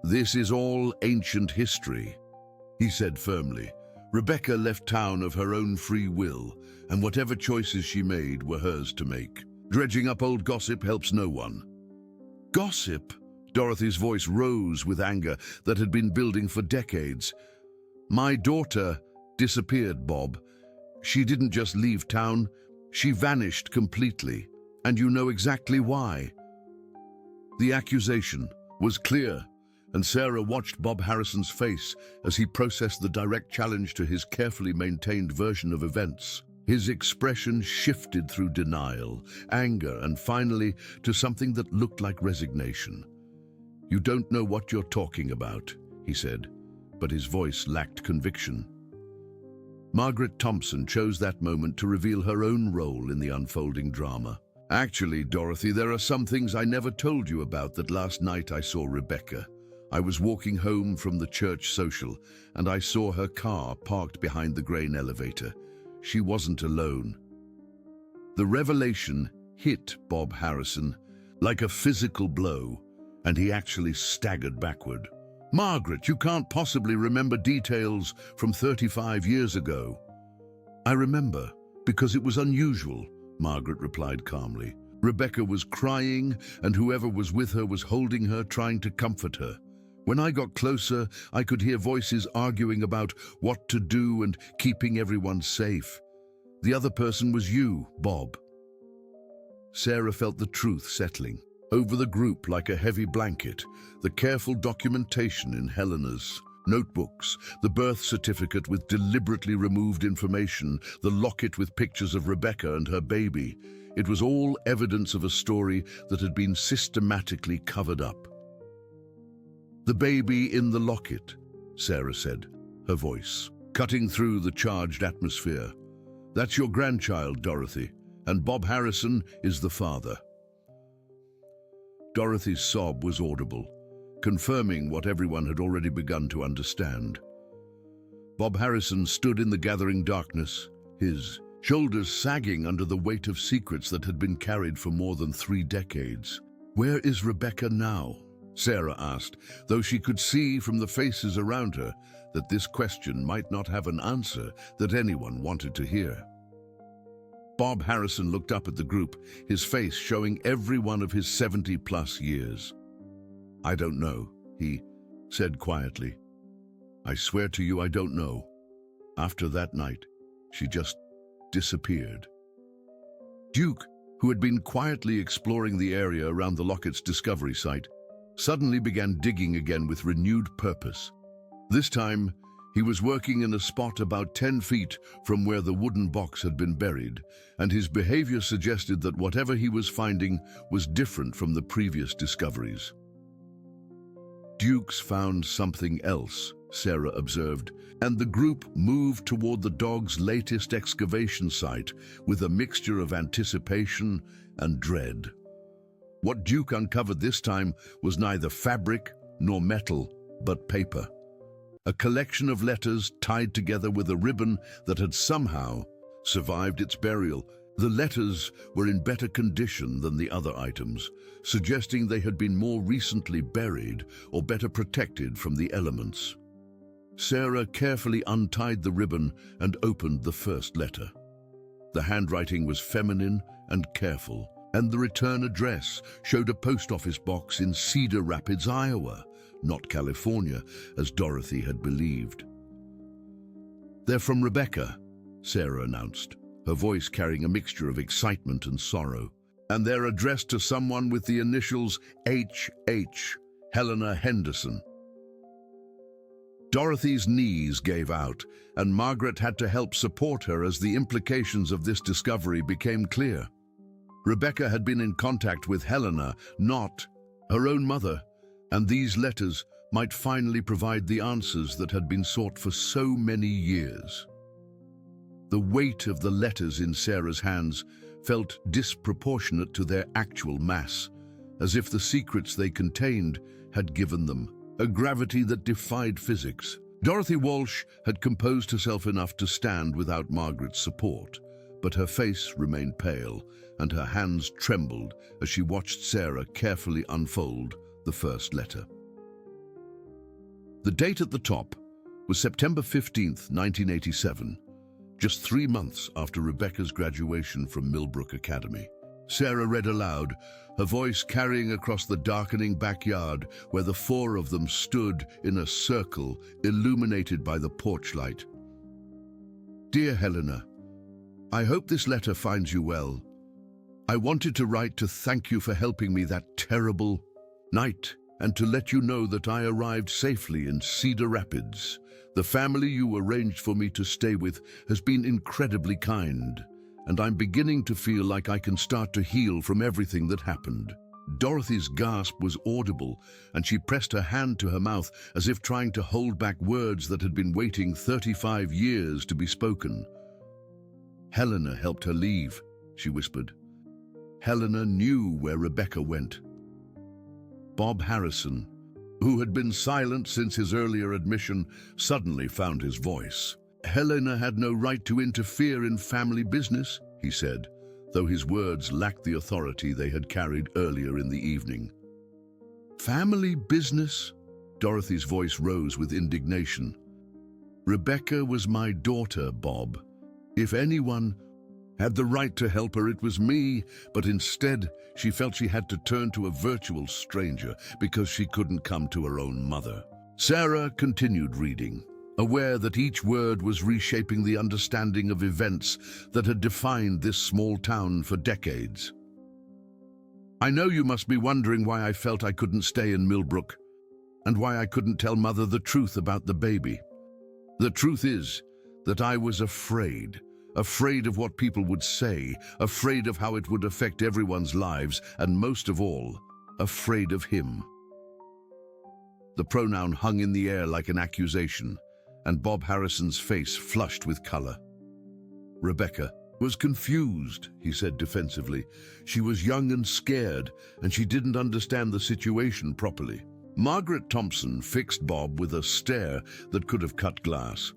"This is all ancient history," he said firmly. "Rebecca left town of her own free will, and whatever choices she made were hers to make. Dredging up old gossip helps no one." "Gossip?" Dorothy's voice rose with anger that had been building for decades. "My daughter disappeared, Bob. She didn't just leave town, she vanished completely, and you know exactly why." The accusation was clear, and Sarah watched Bob Harrison's face as he processed the direct challenge to his carefully maintained version of events. His expression shifted through denial, anger, and finally to something that looked like resignation. "You don't know what you're talking about," he said, but his voice lacked conviction. Margaret Thompson chose that moment to reveal her own role in the unfolding drama. "Actually, Dorothy, there are some things I never told you about that last night I saw Rebecca. I was walking home from the church social, and I saw her car parked behind the grain elevator. She wasn't alone." The revelation hit Bob Harrison like a physical blow, and he actually staggered backward. "Margaret, you can't possibly remember details from 35 years ago." "I remember, because it was unusual," Margaret replied calmly. "Rebecca was crying, and whoever was with her was holding her, trying to comfort her. When I got closer, I could hear voices arguing about what to do and keeping everyone safe. The other person was you, Bob." Sarah felt the truth settling over the group like a heavy blanket, the careful documentation in Helena's notebooks, the birth certificate with deliberately removed information, the locket with pictures of Rebecca and her baby. It was all evidence of a story that had been systematically covered up. "The baby in the locket," Sarah said, her voice cutting through the charged atmosphere. "That's your grandchild, Dorothy, and Bob Harrison is the father." Dorothy's sob was audible, confirming what everyone had already begun to understand. Bob Harrison stood in the gathering darkness, his shoulders sagging under the weight of secrets that had been carried for more than 3 decades. "Where is Rebecca now?" Sarah asked, though she could see from the faces around her that this question might not have an answer that anyone wanted to hear. Bob Harrison looked up at the group, his face showing every one of his 70-plus years. "I don't know," he said quietly. "I swear to you I don't know. After that night, she just disappeared." Duke, who had been quietly exploring the area around the locket's discovery site, suddenly began digging again with renewed purpose. This time, he was working in a spot about 10 feet from where the wooden box had been buried, and his behavior suggested that whatever he was finding was different from the previous discoveries. "Duke's found something else," Sarah observed, and the group moved toward the dog's latest excavation site with a mixture of anticipation and dread. What Duke uncovered this time was neither fabric nor metal, but paper. A collection of letters tied together with a ribbon that had somehow survived its burial. The letters were in better condition than the other items, suggesting they had been more recently buried or better protected from the elements. Sarah carefully untied the ribbon and opened the first letter. The handwriting was feminine and careful, and the return address showed a post office box in Cedar Rapids, Iowa, not California, as Dorothy had believed. "They're from Rebecca," Sarah announced, her voice carrying a mixture of excitement and sorrow. "And they're addressed to someone with the initials H.H., Helena Henderson." Dorothy's knees gave out, and Margaret had to help support her as the implications of this discovery became clear. Rebecca had been in contact with Helena, not her own mother, and these letters might finally provide the answers that had been sought for so many years. The weight of the letters in Sarah's hands felt disproportionate to their actual mass, as if the secrets they contained had given them a gravity that defied physics. Dorothy Walsh had composed herself enough to stand without Margaret's support, but her face remained pale and her hands trembled as she watched Sarah carefully unfold the first letter. The date at the top was September 15th, 1987, just 3 months after Rebecca's graduation from Millbrook Academy. Sarah read aloud, her voice carrying across the darkening backyard where the 4 of them stood in a circle illuminated by the porch light. "Dear Helena, I hope this letter finds you well. I wanted to write to thank you for helping me that terrible night and to let you know that I arrived safely in Cedar Rapids. The family you arranged for me to stay with has been incredibly kind, and I'm beginning to feel like I can start to heal from everything that happened." Dorothy's gasp was audible, and she pressed her hand to her mouth as if trying to hold back words that had been waiting 35 years to be spoken. "Helena helped her leave," she whispered. "Helena knew where Rebecca went." Bob Harrison, who had been silent since his earlier admission, suddenly found his voice. "Helena had no right to interfere in family business," he said, though his words lacked the authority they had carried earlier in the evening. "Family business?" Dorothy's voice rose with indignation. "Rebecca was my daughter, Bob. If anyone had the right to help her, it was me, but instead she felt she had to turn to a virtual stranger because she couldn't come to her own mother." Sarah continued reading, aware that each word was reshaping the understanding of events that had defined this small town for decades. "I know you must be wondering why I felt I couldn't stay in Millbrook, and why I couldn't tell Mother the truth about the baby. The truth is that I was afraid. afraid of what people would say, afraid of how it would affect everyone's lives, and most of all, afraid of him. The pronoun hung in the air like an accusation, and Bob Harrison's face flushed with color. Rebecca was confused, he said defensively. She was young and scared, and she didn't understand the situation properly. Margaret Thompson fixed Bob with a stare that could have cut glass.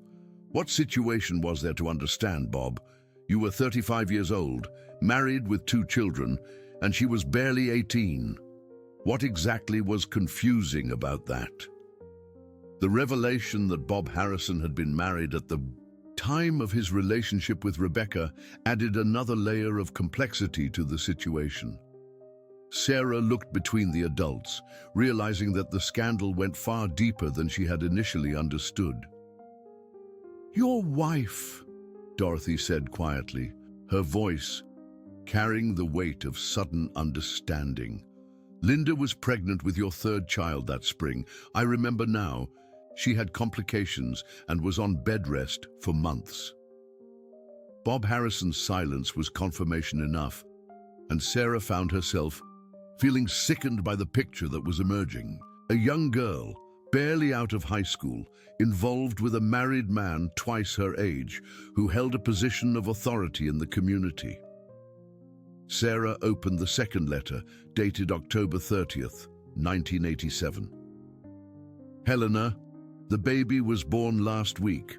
What situation was there to understand, Bob? You were 35 years old, married with 2 children, and she was barely 18. What exactly was confusing about that? The revelation that Bob Harrison had been married at the time of his relationship with Rebecca added another layer of complexity to the situation. Sarah looked between the adults, realizing that the scandal went far deeper than she had initially understood. "Your wife," Dorothy said quietly, her voice carrying the weight of sudden understanding. "Linda was pregnant with your 3rd child that spring. I remember now. She had complications and was on bed rest for months." Bob Harrison's silence was confirmation enough, and Sarah found herself feeling sickened by the picture that was emerging. A young girl, barely out of high school, involved with a married man twice her age, who held a position of authority in the community. Sarah opened the second letter, dated October 30th, 1987. "Helena, the baby was born last week.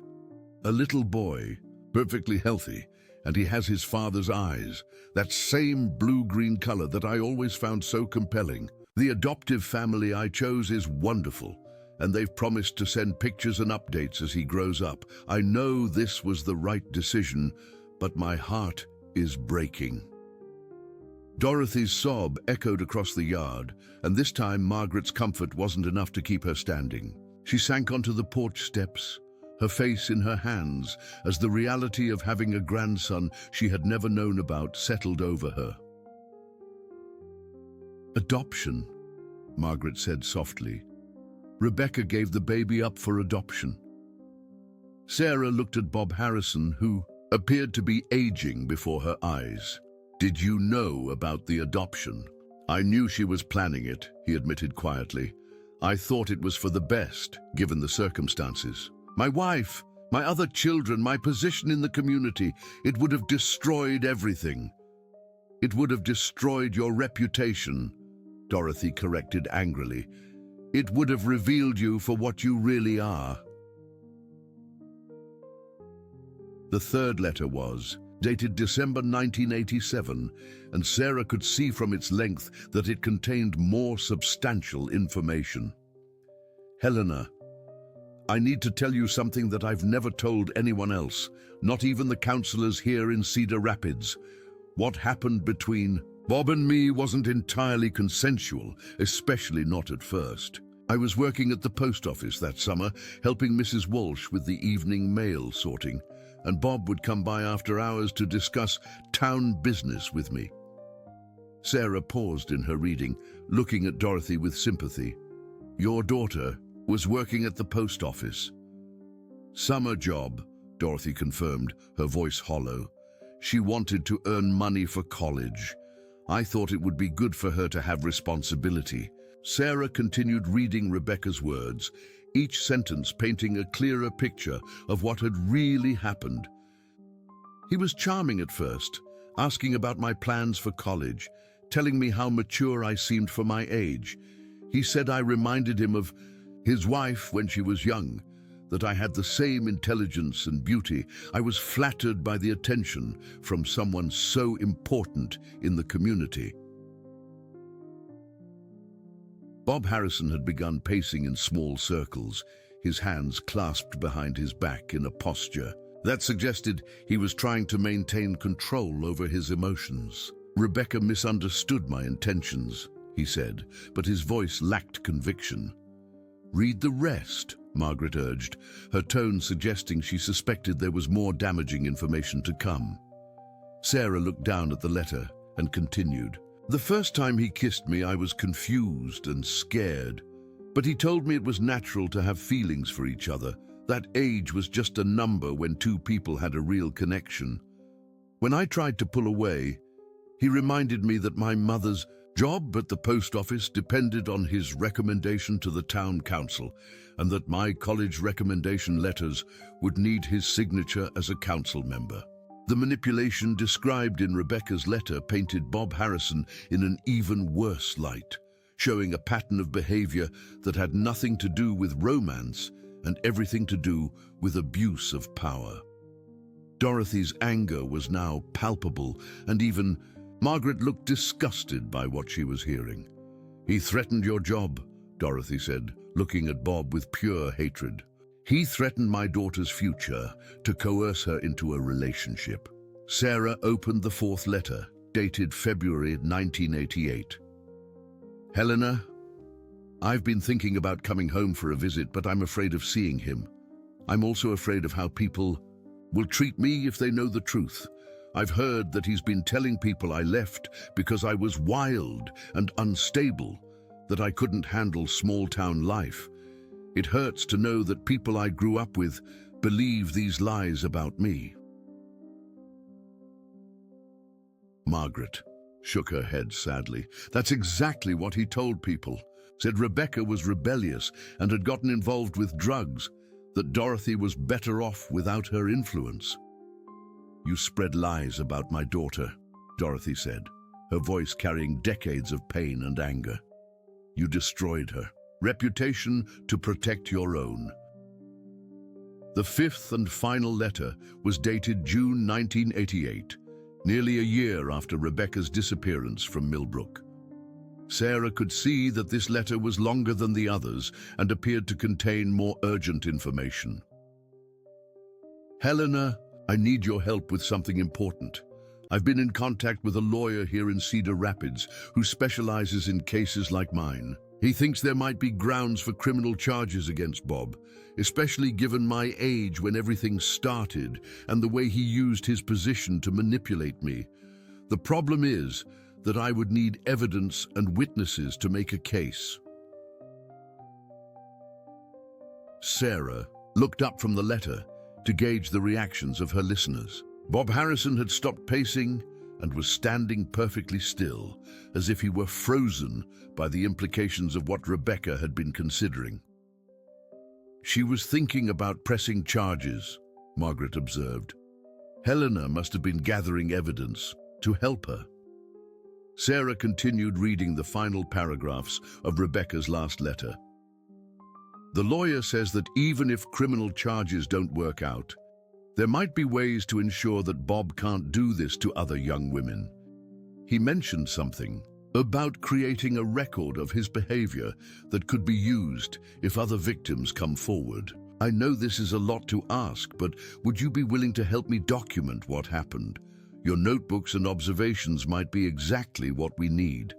A little boy, perfectly healthy, and he has his father's eyes, that same blue-green color that I always found so compelling. The adoptive family I chose is wonderful, and they've promised to send pictures and updates as he grows up. I know this was the right decision, but my heart is breaking." Dorothy's sob echoed across the yard, and this time Margaret's comfort wasn't enough to keep her standing. She sank onto the porch steps, her face in her hands, as the reality of having a grandson she had never known about settled over her. "Adoption," Margaret said softly. "Rebecca gave the baby up for adoption." Sarah looked at Bob Harrison, who appeared to be aging before her eyes. "Did you know about the adoption?" "I knew she was planning it," he admitted quietly. "I thought it was for the best, given the circumstances. My wife, my other children, my position in the community, it would have destroyed everything." "It would have destroyed your reputation," Dorothy corrected angrily. "It would have revealed you for what you really are." The third letter was dated December 1987, and Sarah could see from its length that it contained more substantial information. "Helena, I need to tell you something that I've never told anyone else, not even the counselors here in Cedar Rapids. What happened between Bob and me wasn't entirely consensual, especially not at first. I was working at the post office that summer, helping Mrs. Walsh with the evening mail sorting, and Bob would come by after hours to discuss town business with me." Sarah paused in her reading, looking at Dorothy with sympathy. "Your daughter was working at the post office." "Summer job," Dorothy confirmed, her voice hollow. "She wanted to earn money for college. I thought it would be good for her to have responsibility." Sarah continued reading Rebecca's words, each sentence painting a clearer picture of what had really happened. "He was charming at first, asking about my plans for college, telling me how mature I seemed for my age. He said I reminded him of his wife when she was young, that I had the same intelligence and beauty. I was flattered by the attention from someone so important in the community." Bob Harrison had begun pacing in small circles, his hands clasped behind his back in a posture that suggested he was trying to maintain control over his emotions. "Rebecca misunderstood my intentions," he said, but his voice lacked conviction. "Read the rest," Margaret urged, her tone suggesting she suspected there was more damaging information to come. Sarah looked down at the letter and continued. "The first time he kissed me, I was confused and scared, but he told me it was natural to have feelings for each other. That age was just a number when two people had a real connection. When I tried to pull away, he reminded me that my mother's job at the post office depended on his recommendation to the town council, and that my college recommendation letters would need his signature as a council member. The manipulation described in Rebecca's letter painted Bob Harrison in an even worse light, showing a pattern of behavior that had nothing to do with romance and everything to do with abuse of power. Dorothy's anger was now palpable, and even Margaret looked disgusted by what she was hearing. "He threatened your job," Dorothy said, looking at Bob with pure hatred. "He threatened my daughter's future to coerce her into a relationship." Sarah opened the fourth letter, dated February 1988. "Helena, I've been thinking about coming home for a visit, but I'm afraid of seeing him. I'm also afraid of how people will treat me if they know the truth. I've heard that he's been telling people I left because I was wild and unstable, that I couldn't handle small-town life. It hurts to know that people I grew up with believe these lies about me." Margaret shook her head sadly. "That's exactly what he told people. Said Rebecca was rebellious and had gotten involved with drugs, that Dorothy was better off without her influence." "You spread lies about my daughter," Dorothy said, her voice carrying decades of pain and anger. "You destroyed her reputation to protect your own." The fifth and final letter was dated June 1988, nearly a year after Rebecca's disappearance from Millbrook. Sarah could see that this letter was longer than the others and appeared to contain more urgent information. "Helena, I need your help with something important. I've been in contact with a lawyer here in Cedar Rapids who specializes in cases like mine. He thinks there might be grounds for criminal charges against Bob, especially given my age when everything started and the way he used his position to manipulate me. The problem is that I would need evidence and witnesses to make a case." Sarah looked up from the letter to gauge the reactions of her listeners. Bob Harrison had stopped pacing and was standing perfectly still, as if he were frozen by the implications of what Rebecca had been considering. "She was thinking about pressing charges," Margaret observed. "Helena must have been gathering evidence to help her." Sarah continued reading the final paragraphs of Rebecca's last letter. "The lawyer says that even if criminal charges don't work out, there might be ways to ensure that Bob can't do this to other young women. He mentioned something about creating a record of his behavior that could be used if other victims come forward. I know this is a lot to ask, but would you be willing to help me document what happened? Your notebooks and observations might be exactly what we need."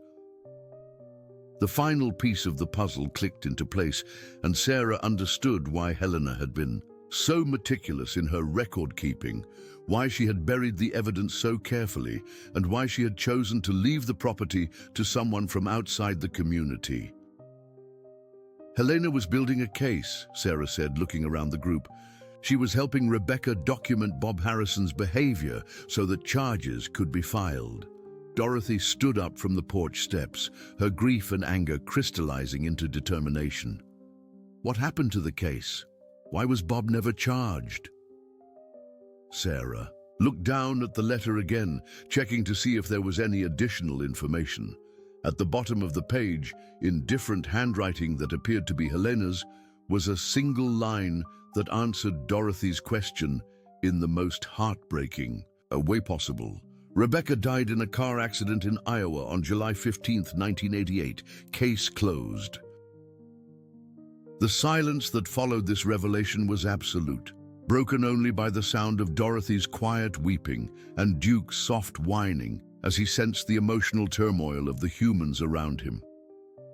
The final piece of the puzzle clicked into place, and Sarah understood why Helena had been so meticulous in her record-keeping, why she had buried the evidence so carefully, and why she had chosen to leave the property to someone from outside the community. "Helena was building a case," Sarah said, looking around the group. "She was helping Rebecca document Bob Harrison's behavior so that charges could be filed." Dorothy stood up from the porch steps, her grief and anger crystallizing into determination. "What happened to the case? Why was Bob never charged?" Sarah looked down at the letter again, checking to see if there was any additional information. At the bottom of the page, in different handwriting that appeared to be Helena's, was a single line that answered Dorothy's question in the most heartbreaking way possible. "Rebecca died in a car accident in Iowa on July 15, 1988. Case closed." The silence that followed this revelation was absolute, broken only by the sound of Dorothy's quiet weeping and Duke's soft whining as he sensed the emotional turmoil of the humans around him.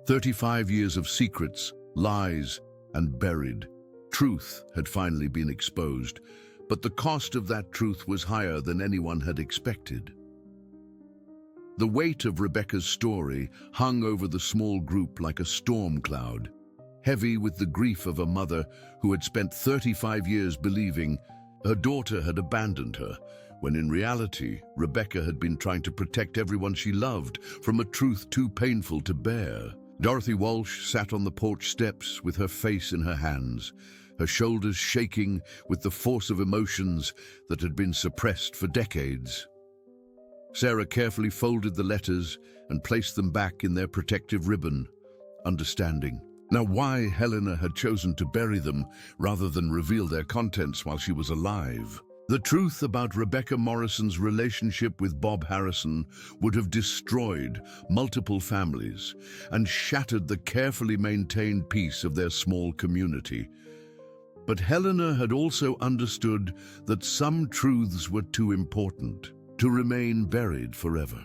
35 years of secrets, lies, and buried truth had finally been exposed, but the cost of that truth was higher than anyone had expected. The weight of Rebecca's story hung over the small group like a storm cloud, heavy with the grief of a mother who had spent 35 years believing her daughter had abandoned her when in reality, Rebecca had been trying to protect everyone she loved from a truth too painful to bear. Dorothy Walsh sat on the porch steps with her face in her hands, her shoulders shaking with the force of emotions that had been suppressed for decades. Sarah carefully folded the letters and placed them back in their protective ribbon, understanding now why Helena had chosen to bury them rather than reveal their contents while she was alive. The truth about Rebecca Morrison's relationship with Bob Harrison would have destroyed multiple families and shattered the carefully maintained peace of their small community. But Helena had also understood that some truths were too important to remain buried forever.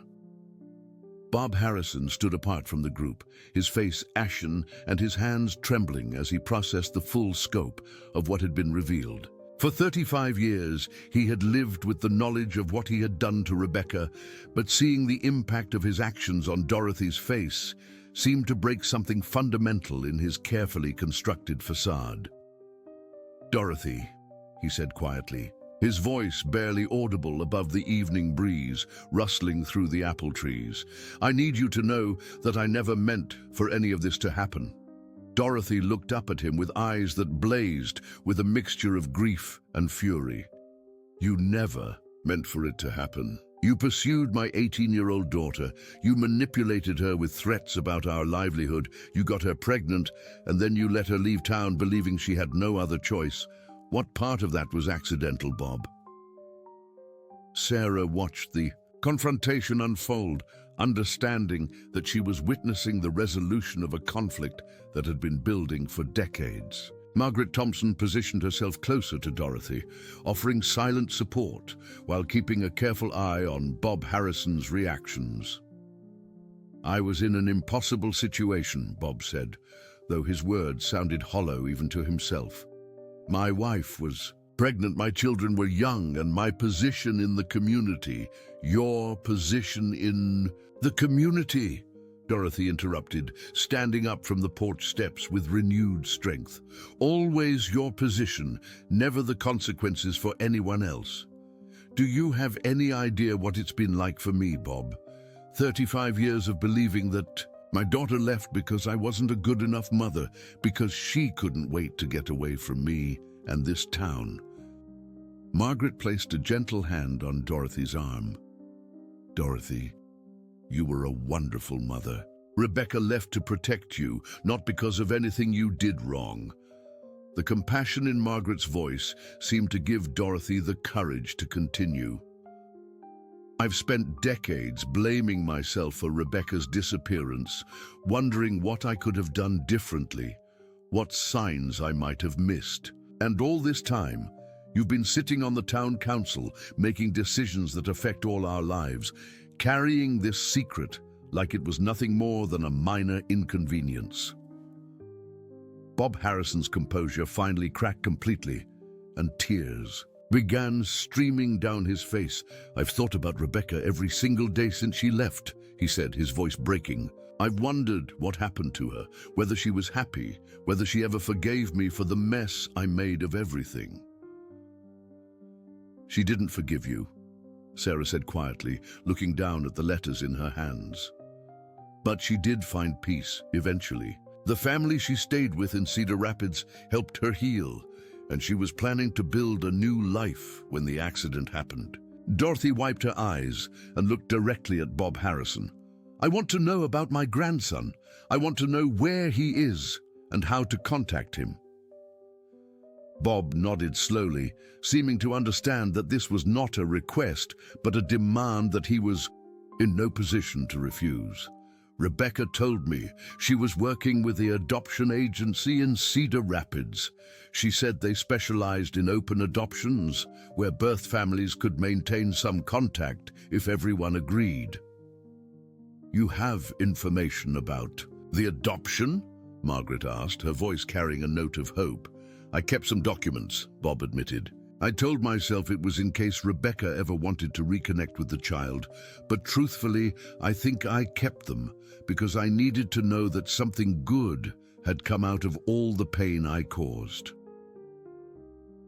Bob Harrison stood apart from the group, his face ashen and his hands trembling as he processed the full scope of what had been revealed. For 35 years, he had lived with the knowledge of what he had done to Rebecca, but seeing the impact of his actions on Dorothy's face seemed to break something fundamental in his carefully constructed facade. "Dorothy," he said quietly, his voice barely audible above the evening breeze rustling through the apple trees, "I need you to know that I never meant for any of this to happen." Dorothy looked up at him with eyes that blazed with a mixture of grief and fury. "You never meant for it to happen. You pursued my 18-year-old daughter. You manipulated her with threats about our livelihood. You got her pregnant, and then you let her leave town believing she had no other choice. What part of that was accidental, Bob?" Sarah watched the confrontation unfold, understanding that she was witnessing the resolution of a conflict that had been building for decades. Margaret Thompson positioned herself closer to Dorothy, offering silent support while keeping a careful eye on Bob Harrison's reactions. "I was in an impossible situation," Bob said, though his words sounded hollow even to himself. "My wife was pregnant, my children were young, and my position in the community—" "Your position in the community," Dorothy interrupted, standing up from the porch steps with renewed strength. "Always your position, never the consequences for anyone else. Do you have any idea what it's been like for me, Bob? 35 years of believing that my daughter left because I wasn't a good enough mother, because she couldn't wait to get away from me and this town." Margaret placed a gentle hand on Dorothy's arm. "Dorothy, you were a wonderful mother. Rebecca left to protect you, not because of anything you did wrong." The compassion in Margaret's voice seemed to give Dorothy the courage to continue. "I've spent decades blaming myself for Rebecca's disappearance, wondering what I could have done differently, what signs I might have missed. And all this time, you've been sitting on the town council, making decisions that affect all our lives, carrying this secret like it was nothing more than a minor inconvenience." Bob Harrison's composure finally cracked completely, and tears began streaming down his face. "I've thought about Rebecca every single day since she left," he said, his voice breaking. "I've wondered what happened to her, whether she was happy, whether she ever forgave me for the mess I made of everything." "She didn't forgive you," Sarah said quietly, looking down at the letters in her hands. "But she did find peace, eventually. The family she stayed with in Cedar Rapids helped her heal, and she was planning to build a new life when the accident happened." Dorothy wiped her eyes and looked directly at Bob Harrison. "I want to know about my grandson. I want to know where he is and how to contact him." Bob nodded slowly, seeming to understand that this was not a request, but a demand that he was in no position to refuse. "Rebecca told me she was working with the adoption agency in Cedar Rapids. She said they specialized in open adoptions, where birth families could maintain some contact if everyone agreed." "You have information about the adoption?" Margaret asked, her voice carrying a note of hope. "I kept some documents," Bob admitted. "I told myself it was in case Rebecca ever wanted to reconnect with the child, but truthfully, I think I kept them because I needed to know that something good had come out of all the pain I caused."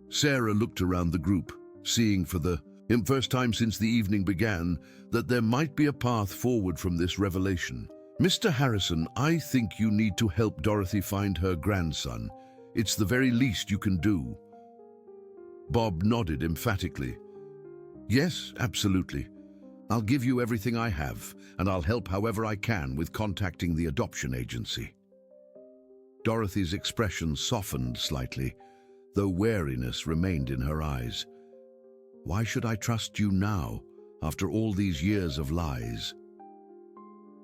Sarah looked around the group, seeing for the in first time since the evening began, that there might be a path forward from this revelation. Mr. Harrison, I think you need to help Dorothy find her grandson. It's the very least you can do. Bob nodded emphatically. Yes, absolutely. I'll give you everything I have, and I'll help however I can with contacting the adoption agency. Dorothy's expression softened slightly, though wariness remained in her eyes. Why should I trust you now, after all these years of lies?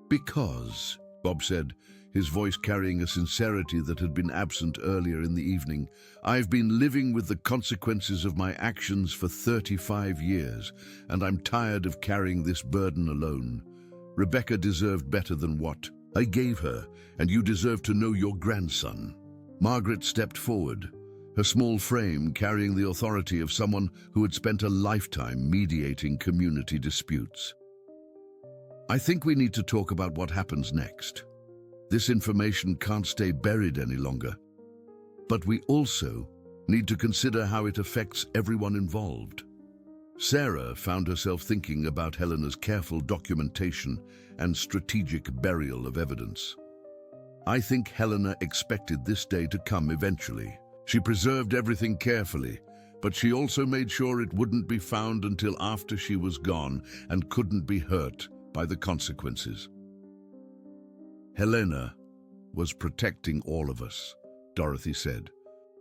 Because, Bob said, his voice carrying a sincerity that had been absent earlier in the evening, I've been living with the consequences of my actions for 35 years, and I'm tired of carrying this burden alone. Rebecca deserved better than what I gave her, and you deserve to know your grandson. Margaret stepped forward, her small frame carrying the authority of someone who had spent a lifetime mediating community disputes. I think we need to talk about what happens next. This information can't stay buried any longer. But we also need to consider how it affects everyone involved. Sarah found herself thinking about Helena's careful documentation and strategic burial of evidence. I think Helena expected this day to come eventually. She preserved everything carefully, but she also made sure it wouldn't be found until after she was gone and couldn't be hurt by the consequences. Helena was protecting all of us, Dorothy said,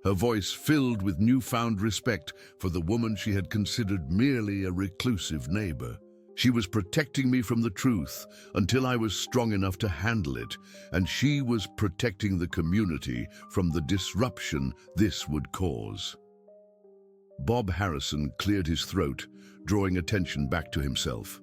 her voice filled with newfound respect for the woman she had considered merely a reclusive neighbor. She was protecting me from the truth until I was strong enough to handle it, and she was protecting the community from the disruption this would cause. Bob Harrison cleared his throat, drawing attention back to himself.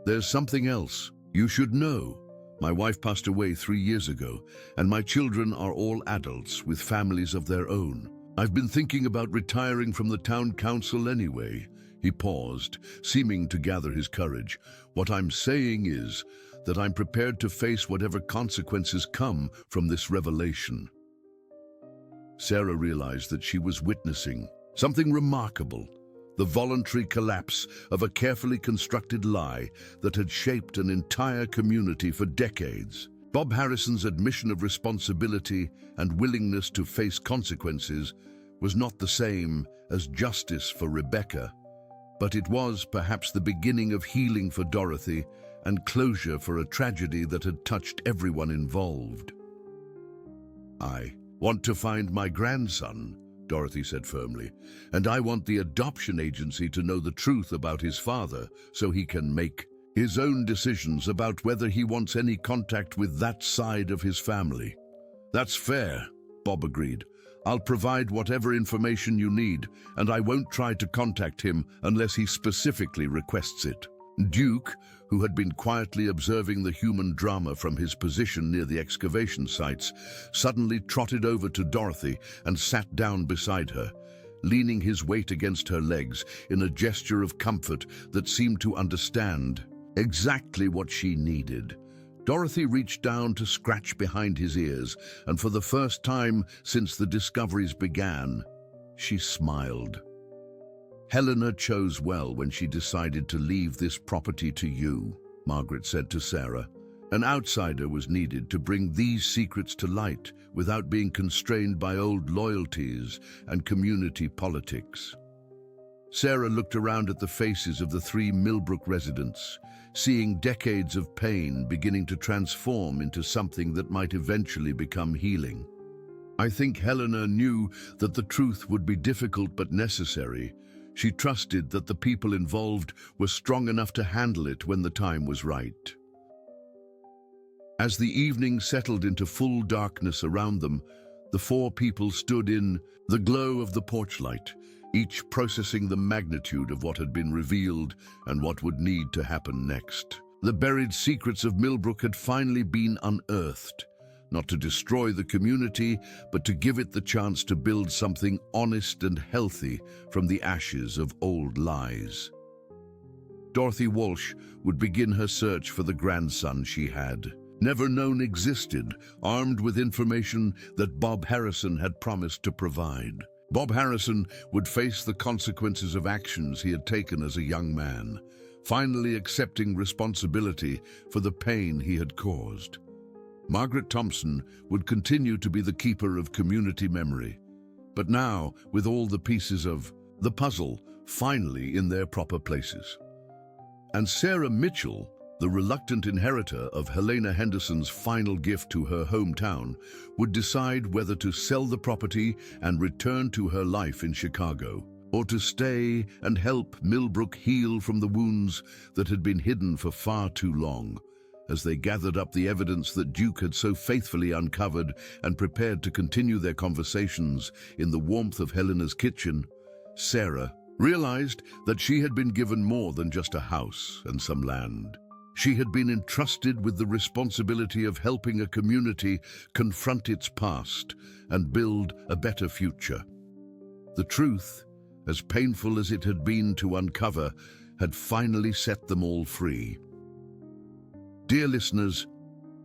There's something else you should know. My wife passed away 3 years ago, and my children are all adults with families of their own. I've been thinking about retiring from the town council anyway. He paused, seeming to gather his courage. What I'm saying is that I'm prepared to face whatever consequences come from this revelation. Sarah realized that she was witnessing something remarkable. The voluntary collapse of a carefully constructed lie that had shaped an entire community for decades. Bob Harrison's admission of responsibility and willingness to face consequences was not the same as justice for Rebecca, but it was perhaps the beginning of healing for Dorothy and closure for a tragedy that had touched everyone involved. I want to find my grandson, Dorothy said firmly, and I want the adoption agency to know the truth about his father so he can make his own decisions about whether he wants any contact with that side of his family. That's fair, Bob agreed. I'll provide whatever information you need, and I won't try to contact him unless he specifically requests it. Duke, who had been quietly observing the human drama from his position near the excavation sites, suddenly trotted over to Dorothy and sat down beside her, leaning his weight against her legs in a gesture of comfort that seemed to understand exactly what she needed. Dorothy reached down to scratch behind his ears, and for the first time since the discoveries began, she smiled. Helena chose well when she decided to leave this property to you, Margaret said to Sarah. An outsider was needed to bring these secrets to light without being constrained by old loyalties and community politics. Sarah looked around at the faces of the 3 Millbrook residents, seeing decades of pain beginning to transform into something that might eventually become healing. I think Helena knew that the truth would be difficult but necessary. She trusted that the people involved were strong enough to handle it when the time was right. As the evening settled into full darkness around them, the 4 people stood in the glow of the porch light, each processing the magnitude of what had been revealed and what would need to happen next. The buried secrets of Millbrook had finally been unearthed, not to destroy the community, but to give it the chance to build something honest and healthy from the ashes of old lies. Dorothy Walsh would begin her search for the grandson she had never known existed, armed with information that Bob Harrison had promised to provide. Bob Harrison would face the consequences of actions he had taken as a young man, finally accepting responsibility for the pain he had caused. Margaret Thompson would continue to be the keeper of community memory, but now with all the pieces of the puzzle finally in their proper places. And Sarah Mitchell, the reluctant inheritor of Helena Henderson's final gift to her hometown, would decide whether to sell the property and return to her life in Chicago, or to stay and help Millbrook heal from the wounds that had been hidden for far too long. As they gathered up the evidence that Duke had so faithfully uncovered and prepared to continue their conversations in the warmth of Helena's kitchen, Sarah realized that she had been given more than just a house and some land. She had been entrusted with the responsibility of helping a community confront its past and build a better future. The truth, as painful as it had been to uncover, had finally set them all free. Dear listeners,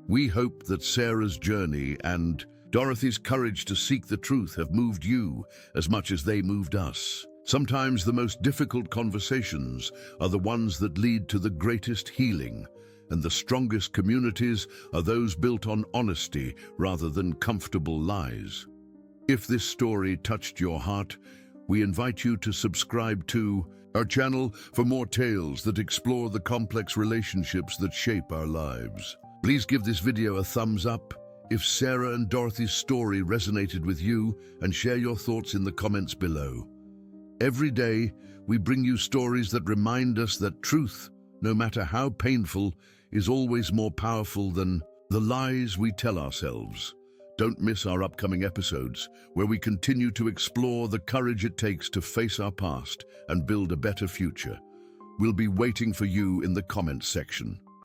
we hope that Sarah's journey and Dorothy's courage to seek the truth have moved you as much as they moved us. Sometimes the most difficult conversations are the ones that lead to the greatest healing, and the strongest communities are those built on honesty rather than comfortable lies. If this story touched your heart, we invite you to subscribe to our channel for more tales that explore the complex relationships that shape our lives. Please give this video a thumbs up if Sarah and Dorothy's story resonated with you, and share your thoughts in the comments below. Every day, we bring you stories that remind us that truth, no matter how painful, is always more powerful than the lies we tell ourselves. Don't miss our upcoming episodes, where we continue to explore the courage it takes to face our past and build a better future. We'll be waiting for you in the comments section.